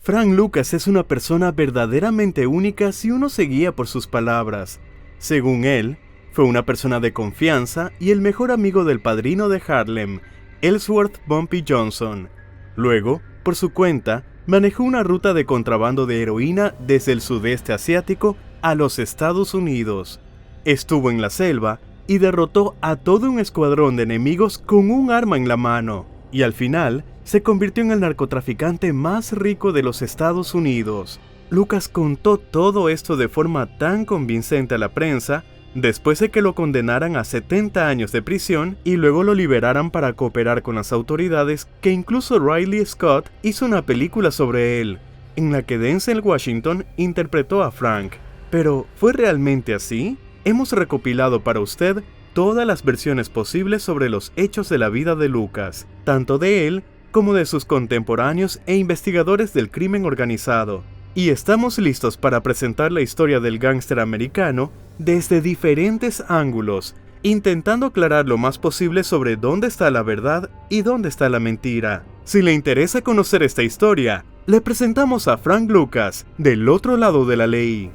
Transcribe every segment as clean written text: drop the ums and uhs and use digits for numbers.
Frank Lucas es una persona verdaderamente única si uno se guía por sus palabras. Según él, fue una persona de confianza y el mejor amigo del padrino de Harlem, Ellsworth Bumpy Johnson. Luego, por su cuenta, manejó una ruta de contrabando de heroína desde el sudeste asiático a los Estados Unidos. Estuvo en la selva y derrotó a todo un escuadrón de enemigos con un arma en la mano, y al final se convirtió en el narcotraficante más rico de los Estados Unidos. Lucas contó todo esto de forma tan convincente a la prensa, después de que lo condenaran a 70 años de prisión y luego lo liberaran para cooperar con las autoridades, que incluso Riley Scott hizo una película sobre él, en la que Denzel Washington interpretó a Frank. Pero, ¿fue realmente así? Hemos recopilado para usted todas las versiones posibles sobre los hechos de la vida de Lucas, tanto de él como de sus contemporáneos e investigadores del crimen organizado. Y estamos listos para presentar la historia del gángster americano desde diferentes ángulos, intentando aclarar lo más posible sobre dónde está la verdad y dónde está la mentira. Si le interesa conocer esta historia, le presentamos a Frank Lucas, del otro lado de la ley.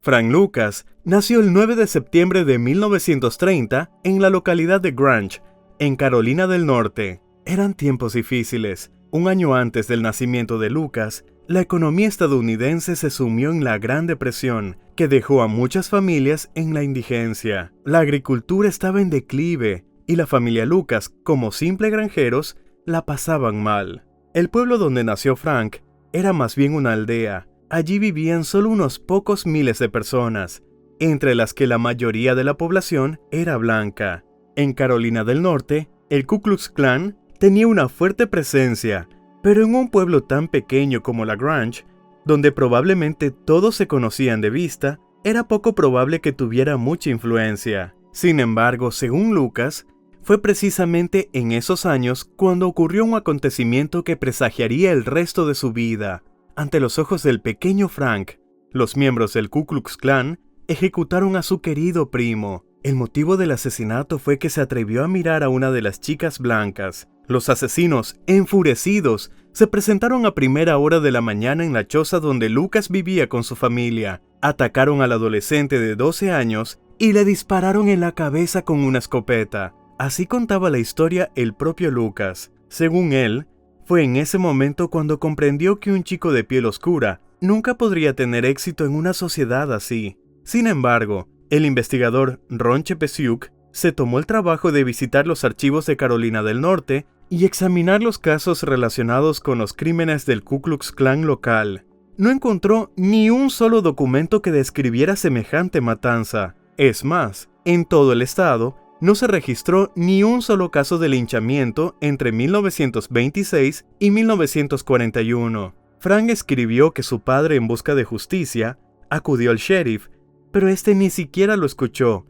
Frank Lucas nació el 9 de septiembre de 1930 en la localidad de Grange, en Carolina del Norte. Eran tiempos difíciles. Un año antes del nacimiento de Lucas, la economía estadounidense se sumió en la Gran Depresión, que dejó a muchas familias en la indigencia. La agricultura estaba en declive, y la familia Lucas, como simples granjeros, la pasaban mal. El pueblo donde nació Frank era más bien una aldea. Allí vivían solo unos pocos miles de personas, entre las que la mayoría de la población era blanca. En Carolina del Norte, el Ku Klux Klan tenía una fuerte presencia, pero en un pueblo tan pequeño como La Grange, donde probablemente todos se conocían de vista, era poco probable que tuviera mucha influencia. Sin embargo, según Lucas, fue precisamente en esos años cuando ocurrió un acontecimiento que presagiaría el resto de su vida. Ante los ojos del pequeño Frank, los miembros del Ku Klux Klan ejecutaron a su querido primo. El motivo del asesinato fue que se atrevió a mirar a una de las chicas blancas. Los asesinos, enfurecidos, se presentaron a primera hora de la mañana en la choza donde Lucas vivía con su familia. Atacaron al adolescente de 12 años y le dispararon en la cabeza con una escopeta. Así contaba la historia el propio Lucas. Según él, fue en ese momento cuando comprendió que un chico de piel oscura nunca podría tener éxito en una sociedad así. Sin embargo, el investigador Ron Chepesiuk se tomó el trabajo de visitar los archivos de Carolina del Norte y examinar los casos relacionados con los crímenes del Ku Klux Klan local. No encontró ni un solo documento que describiera semejante matanza. Es más, en todo el estado, no se registró ni un solo caso de linchamiento entre 1926 y 1941. Frank escribió que su padre, en busca de justicia, acudió al sheriff, pero este ni siquiera lo escuchó,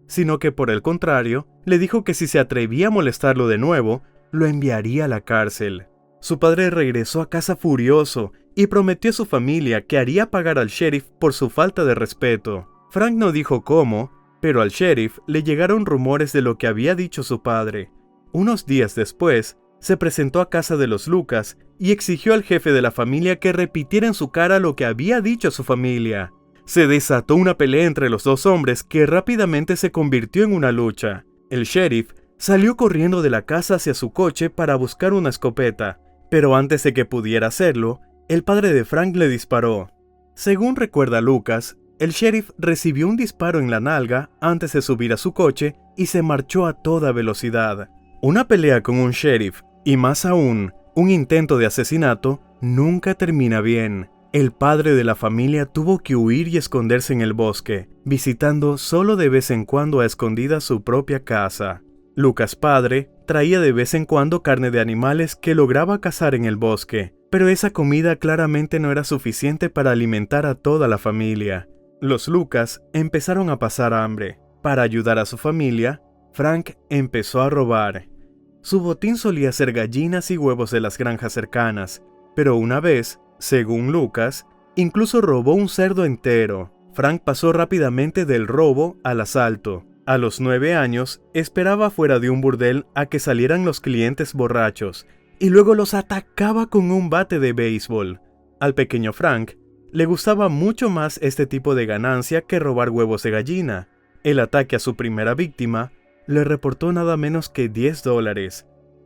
sino que por el contrario, le dijo que si se atrevía a molestarlo de nuevo, lo enviaría a la cárcel. Su padre regresó a casa furioso y prometió a su familia que haría pagar al sheriff por su falta de respeto. Frank no dijo cómo, pero al sheriff le llegaron rumores de lo que había dicho su padre. Unos días después, se presentó a casa de los Lucas y exigió al jefe de la familia que repitiera en su cara lo que había dicho su familia. Se desató una pelea entre los dos hombres que rápidamente se convirtió en una lucha. El sheriff salió corriendo de la casa hacia su coche para buscar una escopeta, pero antes de que pudiera hacerlo, el padre de Frank le disparó. Según recuerda Lucas, el sheriff recibió un disparo en la nalga antes de subir a su coche y se marchó a toda velocidad. Una pelea con un sheriff, y más aún, un intento de asesinato, nunca termina bien. El padre de la familia tuvo que huir y esconderse en el bosque, visitando solo de vez en cuando a escondidas su propia casa. Lucas padre traía de vez en cuando carne de animales que lograba cazar en el bosque, pero esa comida claramente no era suficiente para alimentar a toda la familia. Los Lucas empezaron a pasar hambre. Para ayudar a su familia, Frank empezó a robar. Su botín solía ser gallinas y huevos de las granjas cercanas, pero una vez, según Lucas, incluso robó un cerdo entero. Frank pasó rápidamente del robo al asalto. A los 9 años, esperaba fuera de un burdel a que salieran los clientes borrachos, y luego los atacaba con un bate de béisbol. Al pequeño Frank le gustaba mucho más este tipo de ganancia que robar huevos de gallina. El ataque a su primera víctima le reportó nada menos que $10.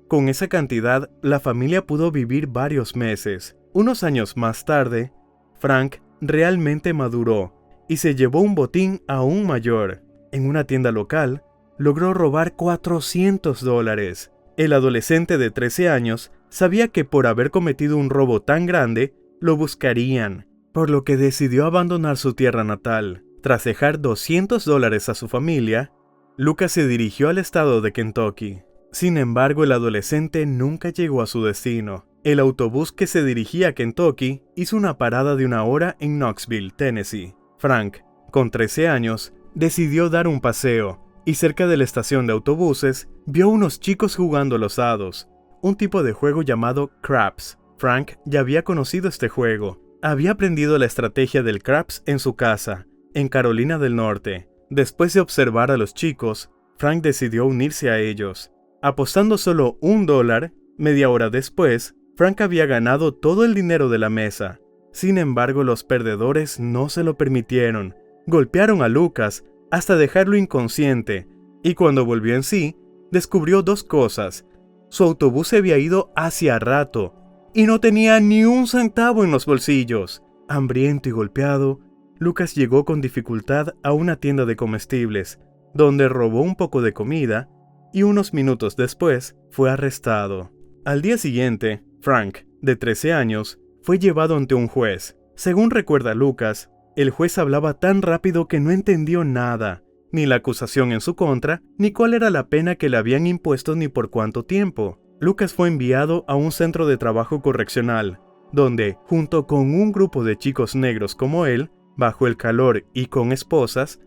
Con esa cantidad, la familia pudo vivir varios meses. Unos años más tarde, Frank realmente maduró y se llevó un botín aún mayor. En una tienda local, logró robar $400. El adolescente de 13 años sabía que por haber cometido un robo tan grande, lo buscarían, por lo que decidió abandonar su tierra natal. Tras dejar $200 a su familia, Lucas se dirigió al estado de Kentucky. Sin embargo, el adolescente nunca llegó a su destino. El autobús que se dirigía a Kentucky hizo una parada de 1 hora en Knoxville, Tennessee. Frank, con 13 años, decidió dar un paseo, y cerca de la estación de autobuses, vio a unos chicos jugando a los dados, un tipo de juego llamado craps. Frank ya había conocido este juego. Había aprendido la estrategia del craps en su casa, en Carolina del Norte. Después de observar a los chicos, Frank decidió unirse a ellos. Apostando solo $1, media hora después, Frank había ganado todo el dinero de la mesa. Sin embargo, los perdedores no se lo permitieron. Golpearon a Lucas hasta dejarlo inconsciente, y cuando volvió en sí, descubrió 2 cosas. Su autobús se había ido hacía rato, y no tenía ni un centavo en los bolsillos. Hambriento y golpeado, Lucas llegó con dificultad a una tienda de comestibles, donde robó un poco de comida, y unos minutos después fue arrestado. Al día siguiente, Frank, de 13 años, fue llevado ante un juez. Según recuerda Lucas, el juez hablaba tan rápido que no entendió nada, ni la acusación en su contra, ni cuál era la pena que le habían impuesto ni por cuánto tiempo. Lucas fue enviado a un centro de trabajo correccional, donde, junto con un grupo de chicos negros como él, bajo el calor y con esposas,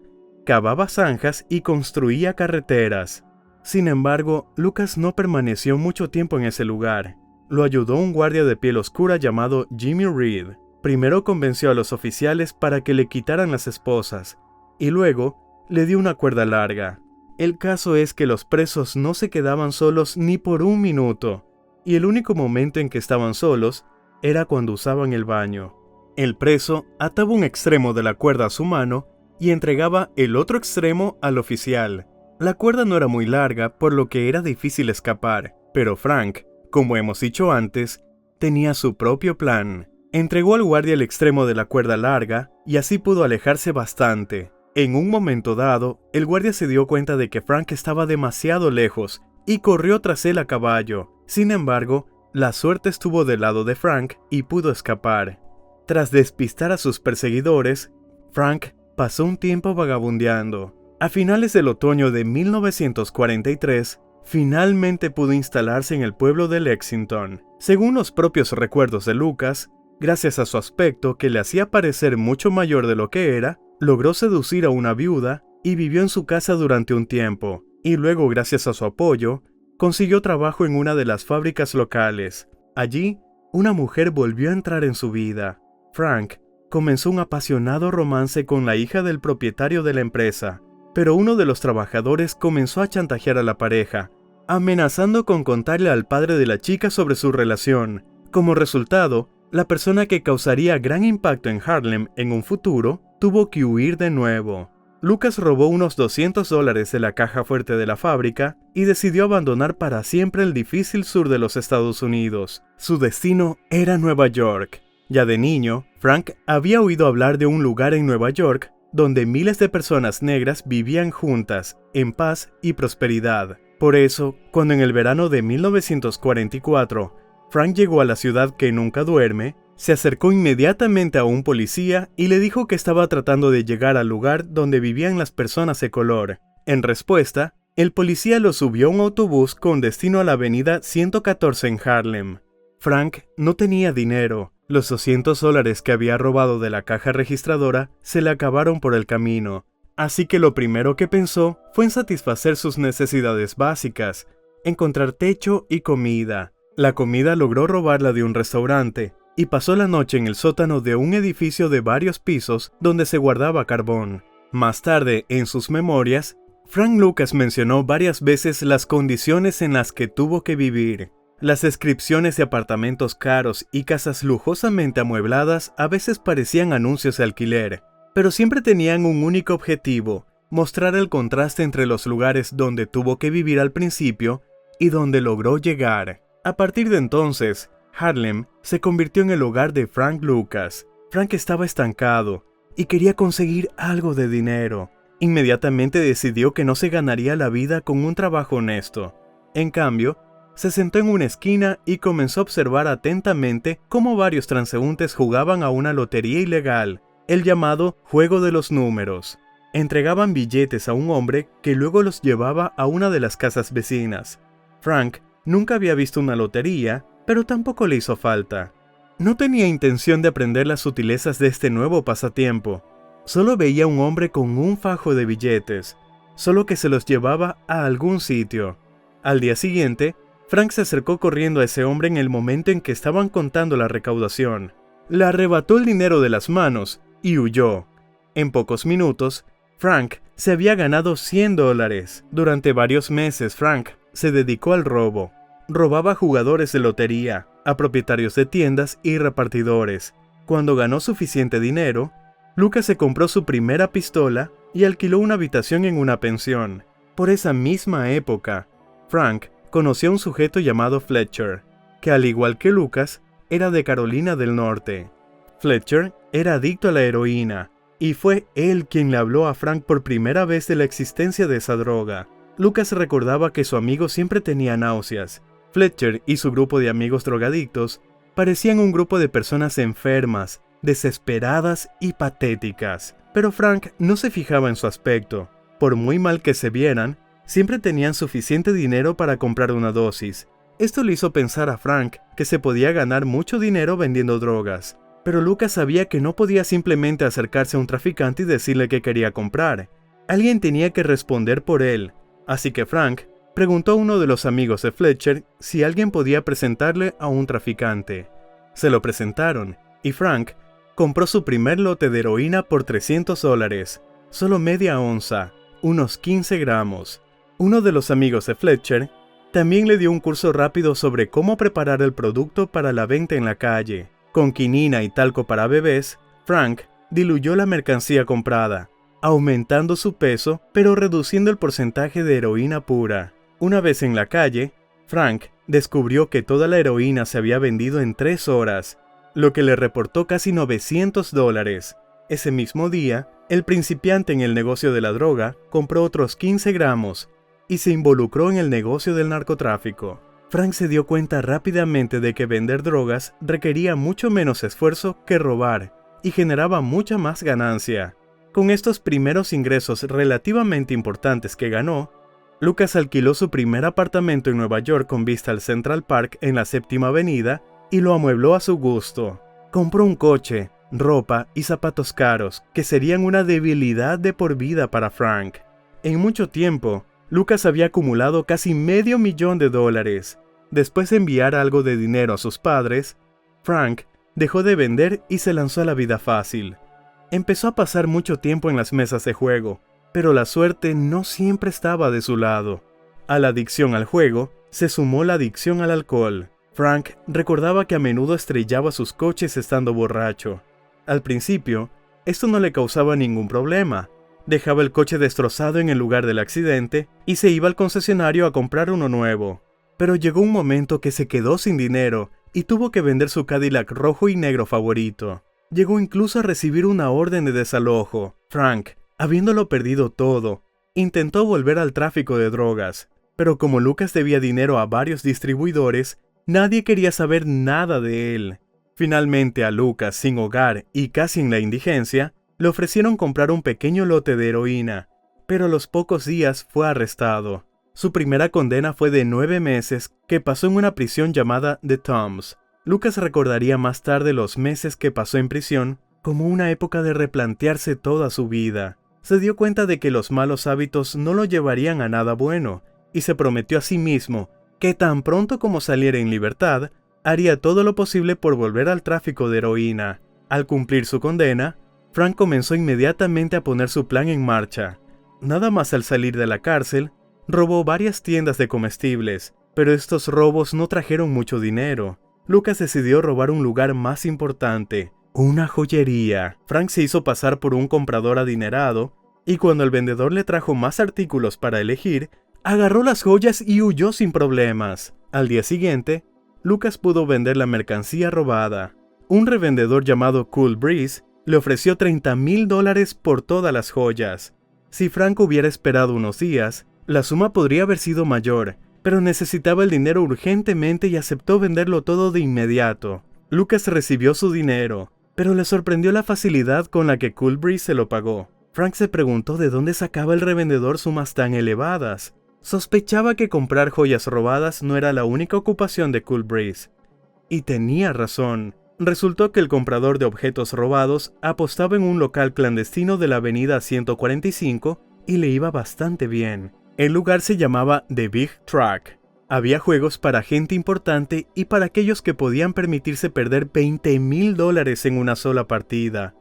cavaba zanjas y construía carreteras. Sin embargo, Lucas no permaneció mucho tiempo en ese lugar. Lo ayudó un guardia de piel oscura llamado Jimmy Reed. Primero convenció a los oficiales para que le quitaran las esposas, y luego le dio una cuerda larga. El caso es que los presos no se quedaban solos ni por un minuto, y el único momento en que estaban solos era cuando usaban el baño. El preso ataba un extremo de la cuerda a su mano y entregaba el otro extremo al oficial. La cuerda no era muy larga, por lo que era difícil escapar, pero Frank, como hemos dicho antes, tenía su propio plan. Entregó al guardia el extremo de la cuerda larga y así pudo alejarse bastante. En un momento dado, el guardia se dio cuenta de que Frank estaba demasiado lejos y corrió tras él a caballo. Sin embargo, la suerte estuvo del lado de Frank y pudo escapar. Tras despistar a sus perseguidores, Frank pasó un tiempo vagabundeando. A finales del otoño de 1943, finalmente pudo instalarse en el pueblo de Lexington. Según los propios recuerdos de Lucas, gracias a su aspecto que le hacía parecer mucho mayor de lo que era, logró seducir a una viuda y vivió en su casa durante un tiempo, y luego, gracias a su apoyo, consiguió trabajo en una de las fábricas locales. Allí, una mujer volvió a entrar en su vida. Frank comenzó un apasionado romance con la hija del propietario de la empresa, pero uno de los trabajadores comenzó a chantajear a la pareja, amenazando con contarle al padre de la chica sobre su relación. Como resultado, la persona que causaría gran impacto en Harlem en un futuro tuvo que huir de nuevo. Lucas robó unos $200 de la caja fuerte de la fábrica y decidió abandonar para siempre el difícil sur de los Estados Unidos. Su destino era Nueva York. Ya de niño, Frank había oído hablar de un lugar en Nueva York donde miles de personas negras vivían juntas, en paz y prosperidad. Por eso, cuando en el verano de 1944, Frank llegó a la ciudad que nunca duerme, se acercó inmediatamente a un policía y le dijo que estaba tratando de llegar al lugar donde vivían las personas de color. En respuesta, el policía lo subió a un autobús con destino a la avenida 114 en Harlem. Frank no tenía dinero. Los $200 que había robado de la caja registradora se le acabaron por el camino, así que lo primero que pensó fue en satisfacer sus necesidades básicas, encontrar techo y comida. La comida logró robarla de un restaurante y pasó la noche en el sótano de un edificio de varios pisos donde se guardaba carbón. Más tarde, en sus memorias, Frank Lucas mencionó varias veces las condiciones en las que tuvo que vivir. Las descripciones de apartamentos caros y casas lujosamente amuebladas a veces parecían anuncios de alquiler, pero siempre tenían un único objetivo: mostrar el contraste entre los lugares donde tuvo que vivir al principio y donde logró llegar. A partir de entonces, Harlem se convirtió en el hogar de Frank Lucas. Frank estaba estancado y quería conseguir algo de dinero. Inmediatamente decidió que no se ganaría la vida con un trabajo honesto. En cambio, se sentó en una esquina y comenzó a observar atentamente cómo varios transeúntes jugaban a una lotería ilegal, el llamado juego de los números. Entregaban billetes a un hombre que luego los llevaba a una de las casas vecinas. Frank nunca había visto una lotería, pero tampoco le hizo falta. No tenía intención de aprender las sutilezas de este nuevo pasatiempo. Solo veía a un hombre con un fajo de billetes, solo que se los llevaba a algún sitio. Al día siguiente, Frank se acercó corriendo a ese hombre en el momento en que estaban contando la recaudación. Le arrebató el dinero de las manos y huyó. En pocos minutos, Frank se había ganado $100. Durante varios meses, Frank se dedicó al robo. Robaba a jugadores de lotería, a propietarios de tiendas y repartidores. Cuando ganó suficiente dinero, Lucas se compró su primera pistola y alquiló una habitación en una pensión. Por esa misma época, Frank conoció a un sujeto llamado Fletcher, que al igual que Lucas, era de Carolina del Norte. Fletcher era adicto a la heroína, y fue él quien le habló a Frank por primera vez de la existencia de esa droga. Lucas recordaba que su amigo siempre tenía náuseas. Fletcher y su grupo de amigos drogadictos parecían un grupo de personas enfermas, desesperadas y patéticas. Pero Frank no se fijaba en su aspecto. Por muy mal que se vieran, siempre tenían suficiente dinero para comprar una dosis. Esto le hizo pensar a Frank que se podía ganar mucho dinero vendiendo drogas. Pero Lucas sabía que no podía simplemente acercarse a un traficante y decirle que quería comprar. Alguien tenía que responder por él. Así que Frank preguntó a uno de los amigos de Fletcher si alguien podía presentarle a un traficante. Se lo presentaron, y Frank compró su primer lote de heroína por $300, solo media onza, unos 15 gramos. Uno de los amigos de Fletcher también le dio un curso rápido sobre cómo preparar el producto para la venta en la calle. Con quinina y talco para bebés, Frank diluyó la mercancía comprada, aumentando su peso pero reduciendo el porcentaje de heroína pura. Una vez en la calle, Frank descubrió que toda la heroína se había vendido en 3 horas, lo que le reportó casi $900. Ese mismo día, el principiante en el negocio de la droga compró otros 15 gramos y se involucró en el negocio del narcotráfico. Frank se dio cuenta rápidamente de que vender drogas requería mucho menos esfuerzo que robar y generaba mucha más ganancia. Con estos primeros ingresos relativamente importantes que ganó, Lucas alquiló su primer apartamento en Nueva York con vista al Central Park en la 7ª Avenida y lo amuebló a su gusto. Compró un coche, ropa y zapatos caros que serían una debilidad de por vida para Frank. En mucho tiempo, Lucas había acumulado casi $500,000. Después de enviar algo de dinero a sus padres, Frank dejó de vender y se lanzó a la vida fácil. Empezó a pasar mucho tiempo en las mesas de juego, pero la suerte no siempre estaba de su lado. A la adicción al juego se sumó la adicción al alcohol. Frank recordaba que a menudo estrellaba sus coches estando borracho. Al principio, esto no le causaba ningún problema. Dejaba el coche destrozado en el lugar del accidente y se iba al concesionario a comprar uno nuevo. Pero llegó un momento que se quedó sin dinero y tuvo que vender su Cadillac rojo y negro favorito. Llegó incluso a recibir una orden de desalojo. Frank, habiéndolo perdido todo, intentó volver al tráfico de drogas, pero como Lucas debía dinero a varios distribuidores, nadie quería saber nada de él. Finalmente a Lucas, sin hogar y casi en la indigencia, le ofrecieron comprar un pequeño lote de heroína, pero a los pocos días fue arrestado. Su primera condena fue de 9 meses que pasó en una prisión llamada The Tombs. Lucas recordaría más tarde los meses que pasó en prisión como una época de replantearse toda su vida. Se dio cuenta de que los malos hábitos no lo llevarían a nada bueno, y se prometió a sí mismo que tan pronto como saliera en libertad, haría todo lo posible por volver al tráfico de heroína. Al cumplir su condena, Frank comenzó inmediatamente a poner su plan en marcha. Nada más al salir de la cárcel, robó varias tiendas de comestibles, Pero estos robos no trajeron mucho dinero. Lucas decidió robar un lugar más importante, una joyería. Frank se hizo pasar por un comprador adinerado, y cuando el vendedor le trajo más artículos para elegir, agarró las joyas y huyó sin problemas. Al día siguiente, Lucas pudo vender la mercancía robada. Un revendedor llamado Cool Breeze le ofreció $30,000 por todas las joyas. Si Frank hubiera esperado unos días, la suma podría haber sido mayor, pero necesitaba el dinero urgentemente y aceptó venderlo todo de inmediato. Lucas recibió su dinero, pero le sorprendió la facilidad con la que Cool Breeze se lo pagó. Frank se preguntó de dónde sacaba el revendedor sumas tan elevadas. Sospechaba que comprar joyas robadas no era la única ocupación de Cool Breeze. Y tenía razón. Resultó que el comprador de objetos robados apostaba en un local clandestino de la avenida 145 y le iba bastante bien. El lugar se llamaba The Big Track. Había juegos para gente importante y para aquellos que podían permitirse perder $20,000 en una sola partida.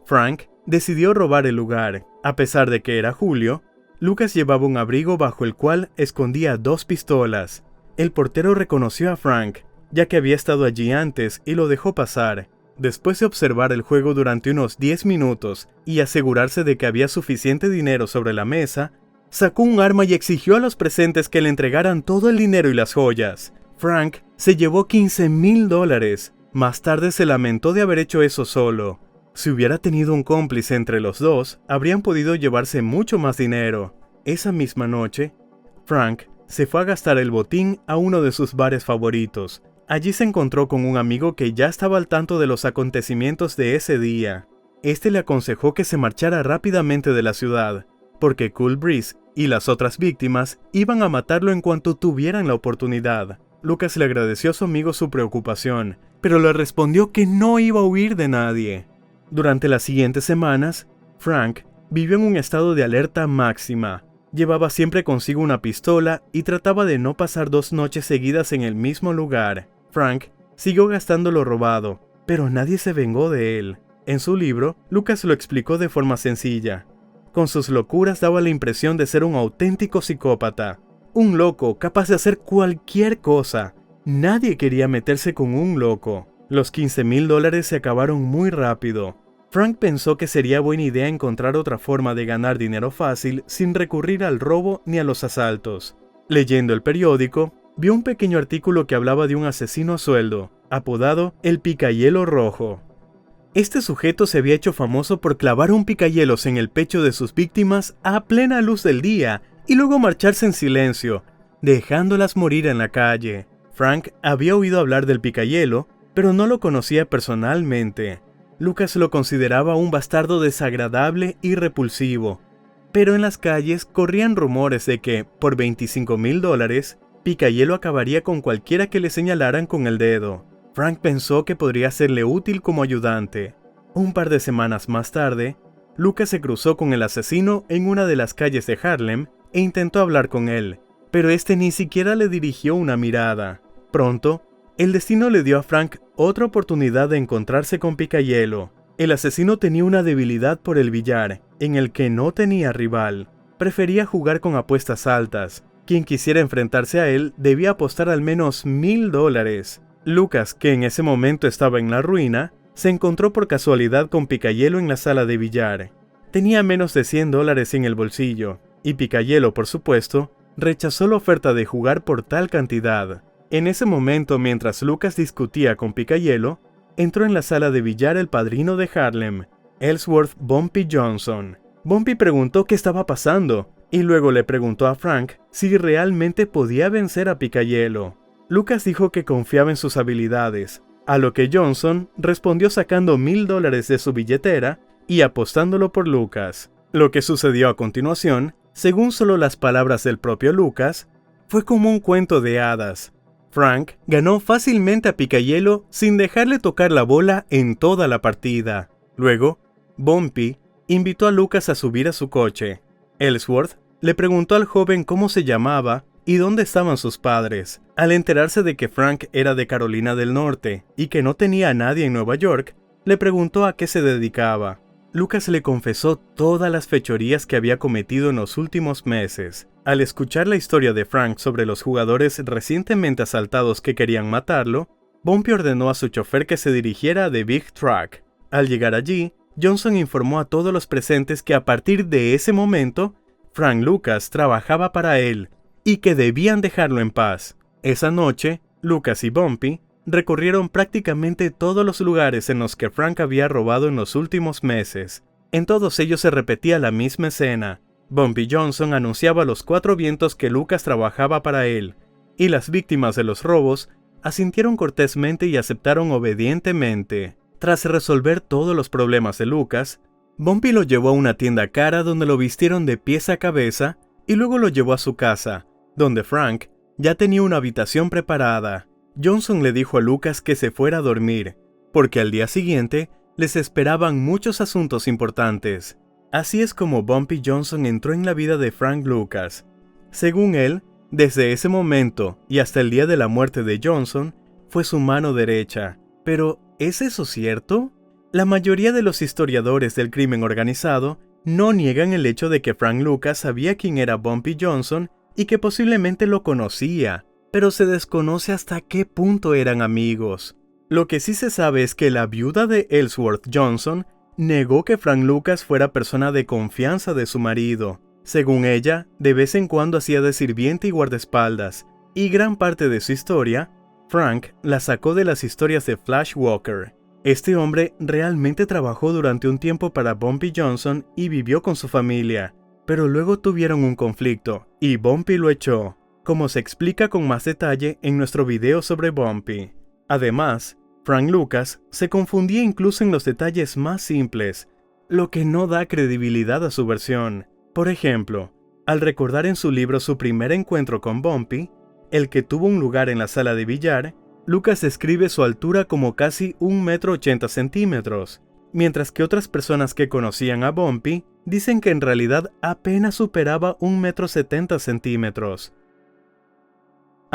Frank decidió robar el lugar. A pesar de que era julio, Lucas llevaba un abrigo bajo el cual escondía 2 pistolas. El portero reconoció a Frank, ya que había estado allí antes y lo dejó pasar. Después de observar el juego durante unos 10 minutos y asegurarse de que había suficiente dinero sobre la mesa, sacó un arma y exigió a los presentes que le entregaran todo el dinero y las joyas. Frank se llevó $15,000. Más tarde se lamentó de haber hecho eso solo. Si hubiera tenido un cómplice entre los dos, habrían podido llevarse mucho más dinero. Esa misma noche, Frank se fue a gastar el botín a uno de sus bares favoritos. Allí se encontró con un amigo que ya estaba al tanto de los acontecimientos de ese día. Este le aconsejó que se marchara rápidamente de la ciudad, porque Cool Breeze y las otras víctimas iban a matarlo en cuanto tuvieran la oportunidad. Lucas le agradeció a su amigo su preocupación, pero le respondió que no iba a huir de nadie. Durante las siguientes semanas, Frank vivió en un estado de alerta máxima. Llevaba siempre consigo una pistola y trataba de no pasar 2 noches seguidas en el mismo lugar. Frank siguió gastando lo robado, pero nadie se vengó de él. En su libro, Lucas lo explicó de forma sencilla. Con sus locuras daba la impresión de ser un auténtico psicópata. Un loco capaz de hacer cualquier cosa. Nadie quería meterse con un loco. Los $15,000 se acabaron muy rápido. Frank pensó que sería buena idea encontrar otra forma de ganar dinero fácil sin recurrir al robo ni a los asaltos. Leyendo el periódico, vio un pequeño artículo que hablaba de un asesino a sueldo, apodado el Picahielo Rojo. Este sujeto se había hecho famoso por clavar un picahielos en el pecho de sus víctimas a plena luz del día y luego marcharse en silencio, dejándolas morir en la calle. Frank había oído hablar del picahielo, pero no lo conocía personalmente. Lucas lo consideraba un bastardo desagradable y repulsivo, pero en las calles corrían rumores de que, por $25,000, Picahielo acabaría con cualquiera que le señalaran con el dedo. Frank pensó que podría serle útil como ayudante. Un par de semanas más tarde, Lucas se cruzó con el asesino en una de las calles de Harlem e intentó hablar con él, pero este ni siquiera le dirigió una mirada. Pronto, el destino le dio a Frank otra oportunidad de encontrarse con Picahielo. El asesino tenía una debilidad por el billar, en el que no tenía rival. Prefería jugar con apuestas altas. Quien quisiera enfrentarse a él debía apostar al menos $1,000. Lucas, que en ese momento estaba en la ruina, se encontró por casualidad con Picahielo en la sala de billar. Tenía menos de $100 en el bolsillo, y Picahielo, por supuesto, rechazó la oferta de jugar por tal cantidad. En ese momento, mientras Lucas discutía con Picahielo, entró en la sala de billar el padrino de Harlem, Ellsworth Bumpy Johnson. Bumpy preguntó qué estaba pasando, y luego le preguntó a Frank si realmente podía vencer a Picahielo. Lucas dijo que confiaba en sus habilidades, a lo que Johnson respondió sacando $1,000 de su billetera y apostándolo por Lucas. Lo que sucedió a continuación, según solo las palabras del propio Lucas, fue como un cuento de hadas. Frank ganó fácilmente a Picahielo sin dejarle tocar la bola en toda la partida. Luego, Bumpy invitó a Lucas a subir a su coche. Ellsworth le preguntó al joven cómo se llamaba y dónde estaban sus padres. Al enterarse de que Frank era de Carolina del Norte y que no tenía a nadie en Nueva York, le preguntó a qué se dedicaba. Lucas le confesó todas las fechorías que había cometido en los últimos meses. Al escuchar la historia de Frank sobre los jugadores recientemente asaltados que querían matarlo, Bumpy ordenó a su chofer que se dirigiera a The Big Truck. Al llegar allí, Johnson informó a todos los presentes que a partir de ese momento, Frank Lucas trabajaba para él y que debían dejarlo en paz. Esa noche, Lucas y Bumpy recorrieron prácticamente todos los lugares en los que Frank había robado en los últimos meses. En todos ellos se repetía la misma escena. Bumpy Johnson anunciaba a los cuatro vientos que Lucas trabajaba para él, y las víctimas de los robos asintieron cortésmente y aceptaron obedientemente. Tras resolver todos los problemas de Lucas, Bumpy lo llevó a una tienda cara donde lo vistieron de pies a cabeza y luego lo llevó a su casa, donde Frank ya tenía una habitación preparada. Johnson le dijo a Lucas que se fuera a dormir, porque al día siguiente les esperaban muchos asuntos importantes. Así es como Bumpy Johnson entró en la vida de Frank Lucas. Según él, desde ese momento y hasta el día de la muerte de Johnson, fue su mano derecha. Pero, ¿es eso cierto? La mayoría de los historiadores del crimen organizado no niegan el hecho de que Frank Lucas sabía quién era Bumpy Johnson y que posiblemente lo conocía, pero se desconoce hasta qué punto eran amigos. Lo que sí se sabe es que la viuda de Ellsworth Johnson negó que Frank Lucas fuera persona de confianza de su marido. Según ella, de vez en cuando hacía de sirviente y guardaespaldas, y gran parte de su historia, Frank la sacó de las historias de Flash Walker. Este hombre realmente trabajó durante un tiempo para Bumpy Johnson y vivió con su familia, pero luego tuvieron un conflicto, y Bumpy lo echó, como se explica con más detalle en nuestro video sobre Bumpy. Además, Frank Lucas se confundía incluso en los detalles más simples, lo que no da credibilidad a su versión. Por ejemplo, al recordar en su libro su primer encuentro con Bumpy, el que tuvo un lugar en la sala de billar, Lucas describe su altura como casi 1,80 m, mientras que otras personas que conocían a Bumpy dicen que en realidad apenas superaba 1,70 m.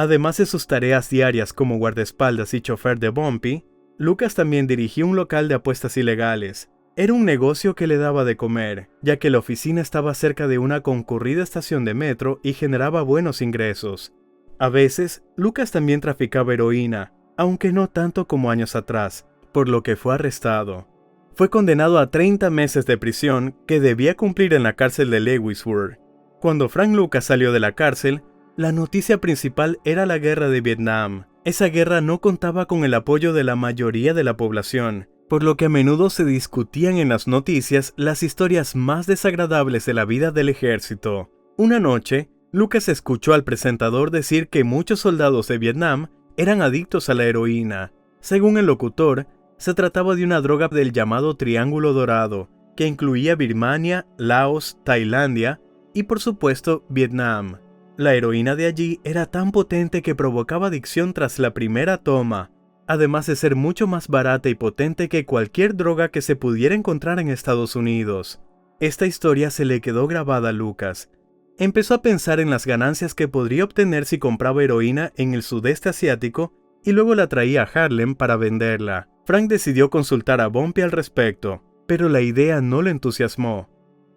Además de sus tareas diarias como guardaespaldas y chofer de Bumpy, Lucas también dirigía un local de apuestas ilegales. Era un negocio que le daba de comer, ya que la oficina estaba cerca de una concurrida estación de metro y generaba buenos ingresos. A veces, Lucas también traficaba heroína, aunque no tanto como años atrás, por lo que fue arrestado. Fue condenado a 30 meses de prisión que debía cumplir en la cárcel de Lewisburg. Cuando Frank Lucas salió de la cárcel, la noticia principal era la guerra de Vietnam. Esa guerra no contaba con el apoyo de la mayoría de la población, por lo que a menudo se discutían en las noticias las historias más desagradables de la vida del ejército. Una noche, Lucas escuchó al presentador decir que muchos soldados de Vietnam eran adictos a la heroína. Según el locutor, se trataba de una droga del llamado Triángulo Dorado, que incluía Birmania, Laos, Tailandia y por supuesto Vietnam. La heroína de allí era tan potente que provocaba adicción tras la primera toma, además de ser mucho más barata y potente que cualquier droga que se pudiera encontrar en Estados Unidos. Esta historia se le quedó grabada a Lucas. Empezó a pensar en las ganancias que podría obtener si compraba heroína en el sudeste asiático y luego la traía a Harlem para venderla. Frank decidió consultar a Bumpy al respecto, pero la idea no le entusiasmó.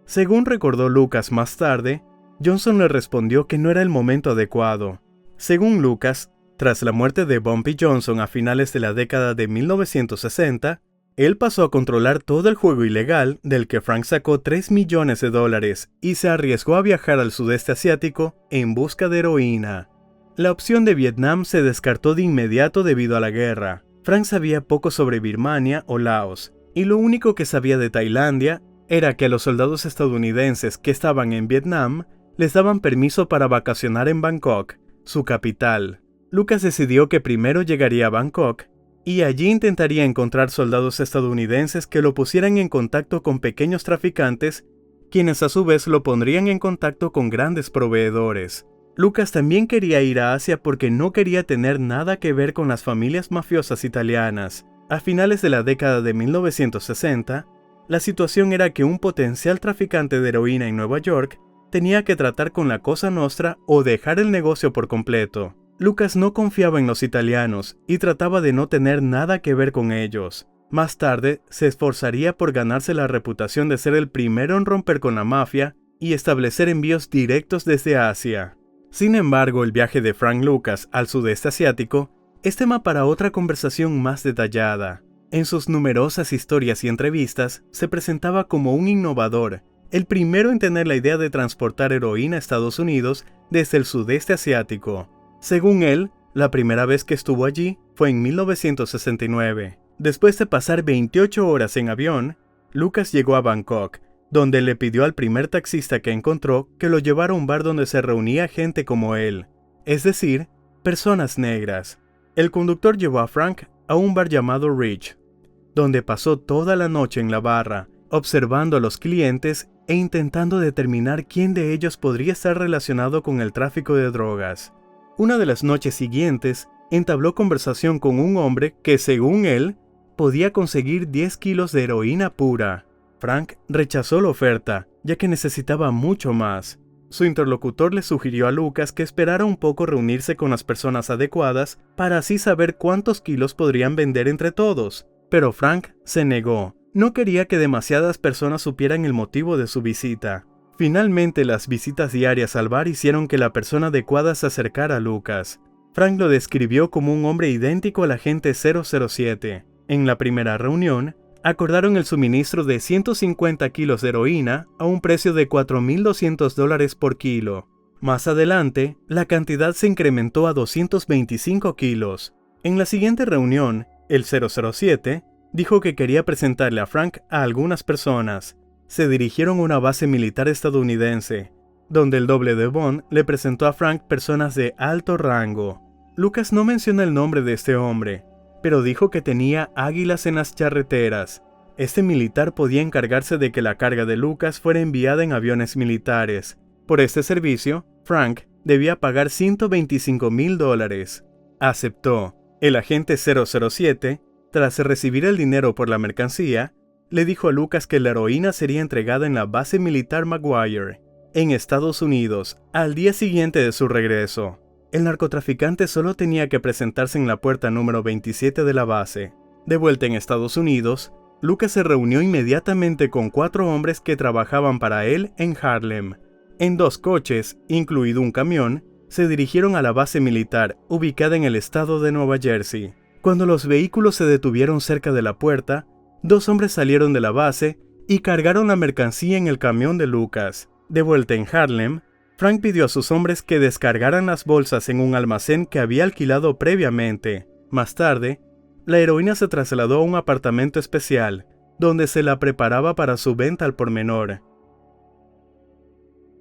Según recordó Lucas más tarde, Johnson le respondió que no era el momento adecuado. Según Lucas, tras la muerte de Bumpy Johnson a finales de la década de 1960, él pasó a controlar todo el juego ilegal del que Frank sacó $3 millones y se arriesgó a viajar al sudeste asiático en busca de heroína. La opción de Vietnam se descartó de inmediato debido a la guerra. Frank sabía poco sobre Birmania o Laos, y lo único que sabía de Tailandia era que a los soldados estadounidenses que estaban en Vietnam les daban permiso para vacacionar en Bangkok, su capital. Lucas decidió que primero llegaría a Bangkok y allí intentaría encontrar soldados estadounidenses que lo pusieran en contacto con pequeños traficantes, quienes a su vez lo pondrían en contacto con grandes proveedores. Lucas también quería ir a Asia porque no quería tener nada que ver con las familias mafiosas italianas. A finales de la década de 1960, la situación era que un potencial traficante de heroína en Nueva York tenía que tratar con la Cosa Nostra o dejar el negocio por completo. Lucas no confiaba en los italianos y trataba de no tener nada que ver con ellos. Más tarde, se esforzaría por ganarse la reputación de ser el primero en romper con la mafia y establecer envíos directos desde Asia. Sin embargo, el viaje de Frank Lucas al sudeste asiático es tema para otra conversación más detallada. En sus numerosas historias y entrevistas, se presentaba como un innovador, el primero en tener la idea de transportar heroína a Estados Unidos desde el sudeste asiático. Según él, la primera vez que estuvo allí fue en 1969. Después de pasar 28 horas en avión, Lucas llegó a Bangkok, donde le pidió al primer taxista que encontró que lo llevara a un bar donde se reunía gente como él, es decir, personas negras. El conductor llevó a Frank a un bar llamado Rich, donde pasó toda la noche en la barra, observando a los clientes e intentando determinar quién de ellos podría estar relacionado con el tráfico de drogas. Una de las noches siguientes, entabló conversación con un hombre que, según él, podía conseguir 10 kilos de heroína pura. Frank rechazó la oferta, ya que necesitaba mucho más. Su interlocutor le sugirió a Lucas que esperara un poco reunirse con las personas adecuadas para así saber cuántos kilos podrían vender entre todos. Pero Frank se negó. No quería que demasiadas personas supieran el motivo de su visita. Finalmente, las visitas diarias al bar hicieron que la persona adecuada se acercara a Lucas. Frank lo describió como un hombre idéntico al agente 007. En la primera reunión, acordaron el suministro de 150 kilos de heroína a un precio de $4,200 por kilo. Más adelante, la cantidad se incrementó a 225 kilos. En la siguiente reunión, el 007 dijo que quería presentarle a Frank a algunas personas. Se dirigieron a una base militar estadounidense, donde el doble de Bond le presentó a Frank personas de alto rango. Lucas no menciona el nombre de este hombre, pero dijo que tenía águilas en las charreteras. Este militar podía encargarse de que la carga de Lucas fuera enviada en aviones militares. Por este servicio, Frank debía pagar $125,000. Aceptó. El agente 007, tras recibir el dinero por la mercancía, le dijo a Lucas que la heroína sería entregada en la base militar McGuire, en Estados Unidos, al día siguiente de su regreso. El narcotraficante solo tenía que presentarse en la puerta número 27 de la base. De vuelta en Estados Unidos, Lucas se reunió inmediatamente con 4 hombres que trabajaban para él en Harlem. En 2 coches, incluido un camión, se dirigieron a la base militar, ubicada en el estado de Nueva Jersey. Cuando los vehículos se detuvieron cerca de la puerta, 2 hombres salieron de la base y cargaron la mercancía en el camión de Lucas. De vuelta en Harlem, Frank pidió a sus hombres que descargaran las bolsas en un almacén que había alquilado previamente. Más tarde, la heroína se trasladó a un apartamento especial, donde se la preparaba para su venta al por menor.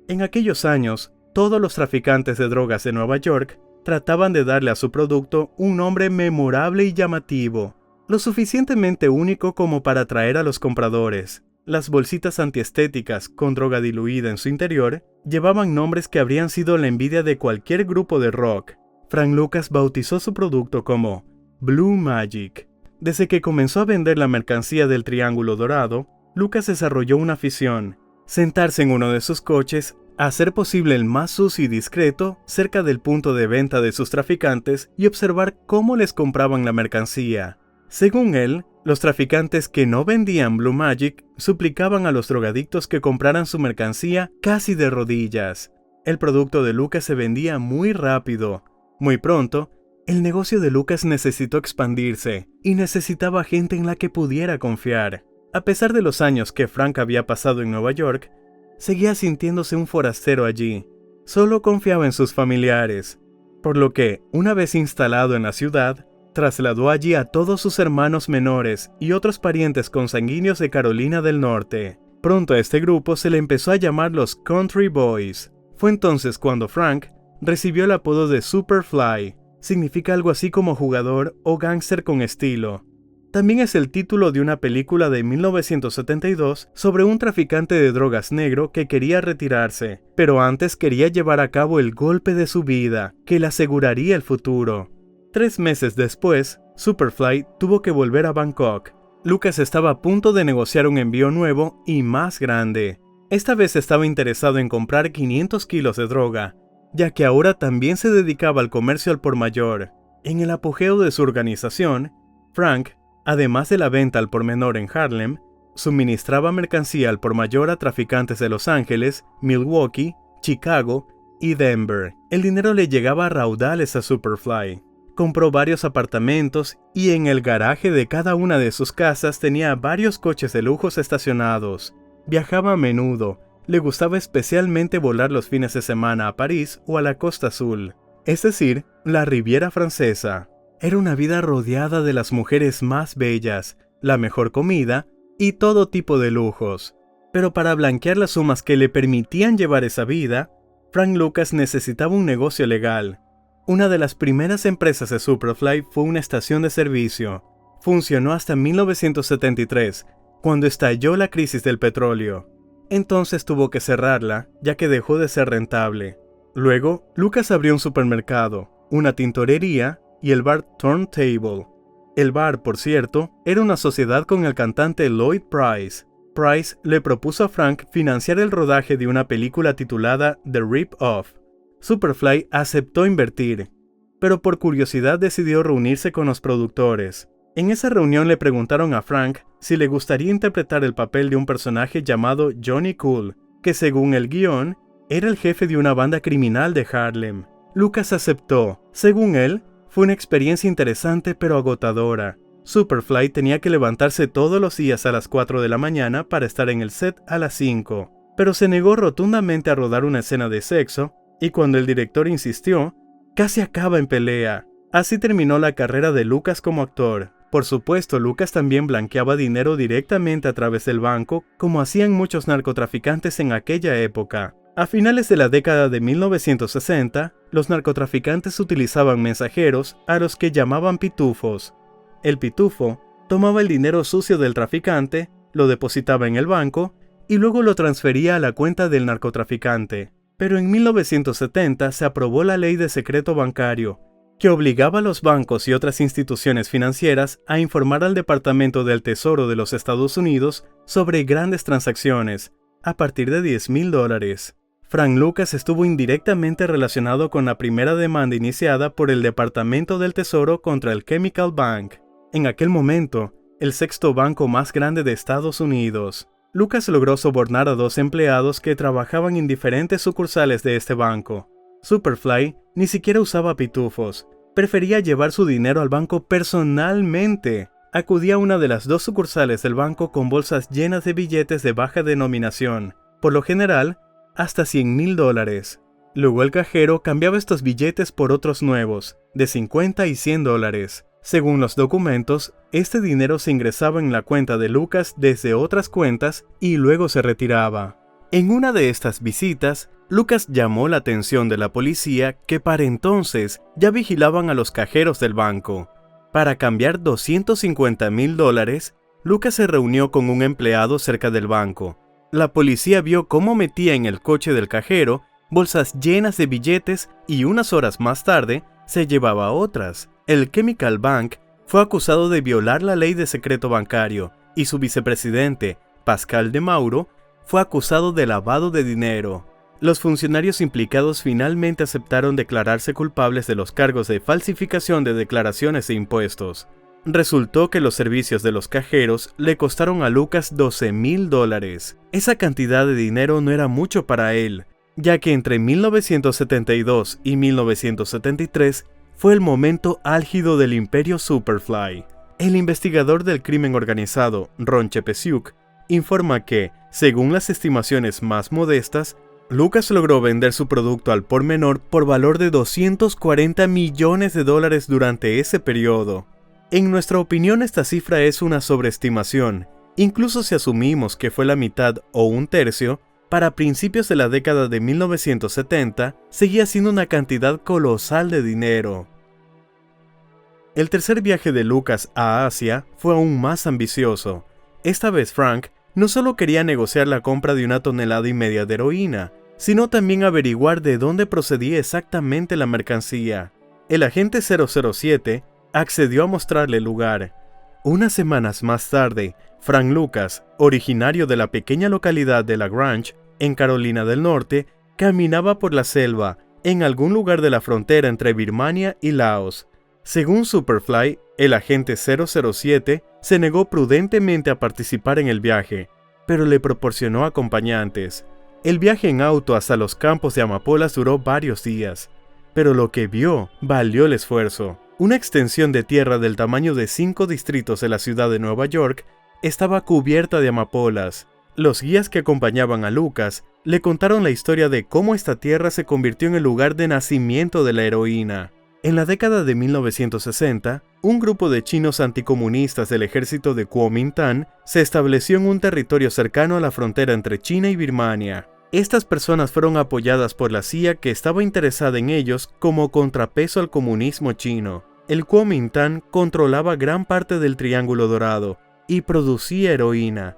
En aquellos años, todos los traficantes de drogas de Nueva York trataban de darle a su producto un nombre memorable y llamativo, lo suficientemente único como para atraer a los compradores. Las bolsitas antiestéticas con droga diluida en su interior llevaban nombres que habrían sido la envidia de cualquier grupo de rock. Frank Lucas bautizó su producto como Blue Magic. Desde que comenzó a vender la mercancía del Triángulo Dorado, Lucas desarrolló una afición: sentarse en uno de sus coches, hacer posible el más sucio y discreto cerca del punto de venta de sus traficantes y observar cómo les compraban la mercancía. Según él, los traficantes que no vendían Blue Magic suplicaban a los drogadictos que compraran su mercancía casi de rodillas. El producto de Lucas se vendía muy rápido. Muy pronto, el negocio de Lucas necesitó expandirse y necesitaba gente en la que pudiera confiar. A pesar de los años que Frank había pasado en Nueva York, seguía sintiéndose un forastero allí. Solo confiaba en sus familiares, por lo que, una vez instalado en la ciudad, trasladó allí a todos sus hermanos menores y otros parientes consanguíneos de Carolina del Norte. Pronto a este grupo se le empezó a llamar los Country Boys. Fue entonces cuando Frank recibió el apodo de Superfly. Significa algo así como jugador o gángster con estilo. También es el título de una película de 1972 sobre un traficante de drogas negro que quería retirarse, pero antes quería llevar a cabo el golpe de su vida, que le aseguraría el futuro. 3 meses después, Superfly tuvo que volver a Bangkok. Lucas estaba a punto de negociar un envío nuevo y más grande. Esta vez estaba interesado en comprar 500 kilos de droga, ya que ahora también se dedicaba al comercio al por mayor. En el apogeo de su organización, Frank Además de la venta al por menor en Harlem, suministraba mercancía al por mayor a traficantes de Los Ángeles, Milwaukee, Chicago y Denver. El dinero le llegaba a raudales a Superfly. Compró varios apartamentos y en el garaje de cada una de sus casas tenía varios coches de lujos estacionados. Viajaba a menudo, le gustaba especialmente volar los fines de semana a París o a la Costa Azul, es decir, la Riviera Francesa. Era una vida rodeada de las mujeres más bellas, la mejor comida y todo tipo de lujos. Pero para blanquear las sumas que le permitían llevar esa vida, Frank Lucas necesitaba un negocio legal. Una de las primeras empresas de Superfly fue una estación de servicio. Funcionó hasta 1973, cuando estalló la crisis del petróleo. Entonces tuvo que cerrarla, ya que dejó de ser rentable. Luego, Lucas abrió un supermercado, una tintorería y el bar Turntable. El bar, por cierto, era una sociedad con el cantante Lloyd Price. Price le propuso a Frank financiar el rodaje de una película titulada The Rip-Off. Superfly aceptó invertir, pero por curiosidad decidió reunirse con los productores. En esa reunión le preguntaron a Frank si le gustaría interpretar el papel de un personaje llamado Johnny Cool, que según el guión, era el jefe de una banda criminal de Harlem. Lucas aceptó. Según él, fue una experiencia interesante pero agotadora. Superfly tenía que levantarse todos los días a las 4 de la mañana para estar en el set a las 5, pero se negó rotundamente a rodar una escena de sexo, y cuando el director insistió, casi acaba en pelea. Así terminó la carrera de Lucas como actor. Por supuesto, Lucas también blanqueaba dinero directamente a través del banco, como hacían muchos narcotraficantes en aquella época. A finales de la década de 1960, los narcotraficantes utilizaban mensajeros a los que llamaban pitufos. El pitufo tomaba el dinero sucio del traficante, lo depositaba en el banco y luego lo transfería a la cuenta del narcotraficante. Pero en 1970 se aprobó la Ley de Secreto Bancario, que obligaba a los bancos y otras instituciones financieras a informar al Departamento del Tesoro de los Estados Unidos sobre grandes transacciones, a partir de $10,000. Frank Lucas estuvo indirectamente relacionado con la primera demanda iniciada por el Departamento del Tesoro contra el Chemical Bank, en aquel momento, el sexto banco más grande de Estados Unidos. Lucas logró sobornar a 2 empleados que trabajaban en diferentes sucursales de este banco. Superfly ni siquiera usaba pitufos, prefería llevar su dinero al banco personalmente. Acudía a una de las 2 sucursales del banco con bolsas llenas de billetes de baja denominación, por lo general, hasta $100,000. Luego el cajero cambiaba estos billetes por otros nuevos, de $50 y $100. Según los documentos, este dinero se ingresaba en la cuenta de Lucas desde otras cuentas y luego se retiraba. En una de estas visitas, Lucas llamó la atención de la policía que para entonces ya vigilaban a los cajeros del banco. Para cambiar $250,000, Lucas se reunió con un empleado cerca del banco. La policía vio cómo metía en el coche del cajero bolsas llenas de billetes y unas horas más tarde se llevaba otras. El Chemical Bank fue acusado de violar la ley de secreto bancario y su vicepresidente, Pascal de Mauro, fue acusado de lavado de dinero. Los funcionarios implicados finalmente aceptaron declararse culpables de los cargos de falsificación de declaraciones e impuestos. Resultó que los servicios de los cajeros le costaron a Lucas $12,000. Esa cantidad de dinero no era mucho para él, ya que entre 1972 y 1973 fue el momento álgido del imperio Superfly. El investigador del crimen organizado, Ron Chepesiuk, informa que, según las estimaciones más modestas, Lucas logró vender su producto al por menor por valor de $240 millones durante ese periodo. En nuestra opinión, esta cifra es una sobreestimación. Incluso si asumimos que fue la mitad o un tercio, para principios de la década de 1970, seguía siendo una cantidad colosal de dinero. El tercer viaje de Lucas a Asia fue aún más ambicioso. Esta vez Frank no solo quería negociar la compra de 1,5 toneladas de heroína, sino también averiguar de dónde procedía exactamente la mercancía. El agente 007 accedió a mostrarle el lugar. Unas semanas más tarde, Frank Lucas, originario de la pequeña localidad de La Grange, en Carolina del Norte, caminaba por la selva, en algún lugar de la frontera entre Birmania y Laos. Según Superfly, El agente 007 se negó prudentemente a participar en el viaje, pero le proporcionó acompañantes. El viaje en auto hasta los campos de amapolas duró varios días, pero lo que vio valió el esfuerzo. Una extensión de tierra del tamaño de 5 distritos de la ciudad de Nueva York estaba cubierta de amapolas. Los guías que acompañaban a Lucas le contaron la historia de cómo esta tierra se convirtió en el lugar de nacimiento de la heroína. En la década de 1960, un grupo de chinos anticomunistas del ejército de Kuomintang se estableció en un territorio cercano a la frontera entre China y Birmania. Estas personas fueron apoyadas por la CIA, que estaba interesada en ellos como contrapeso al comunismo chino. El Kuomintang controlaba gran parte del Triángulo Dorado y producía heroína,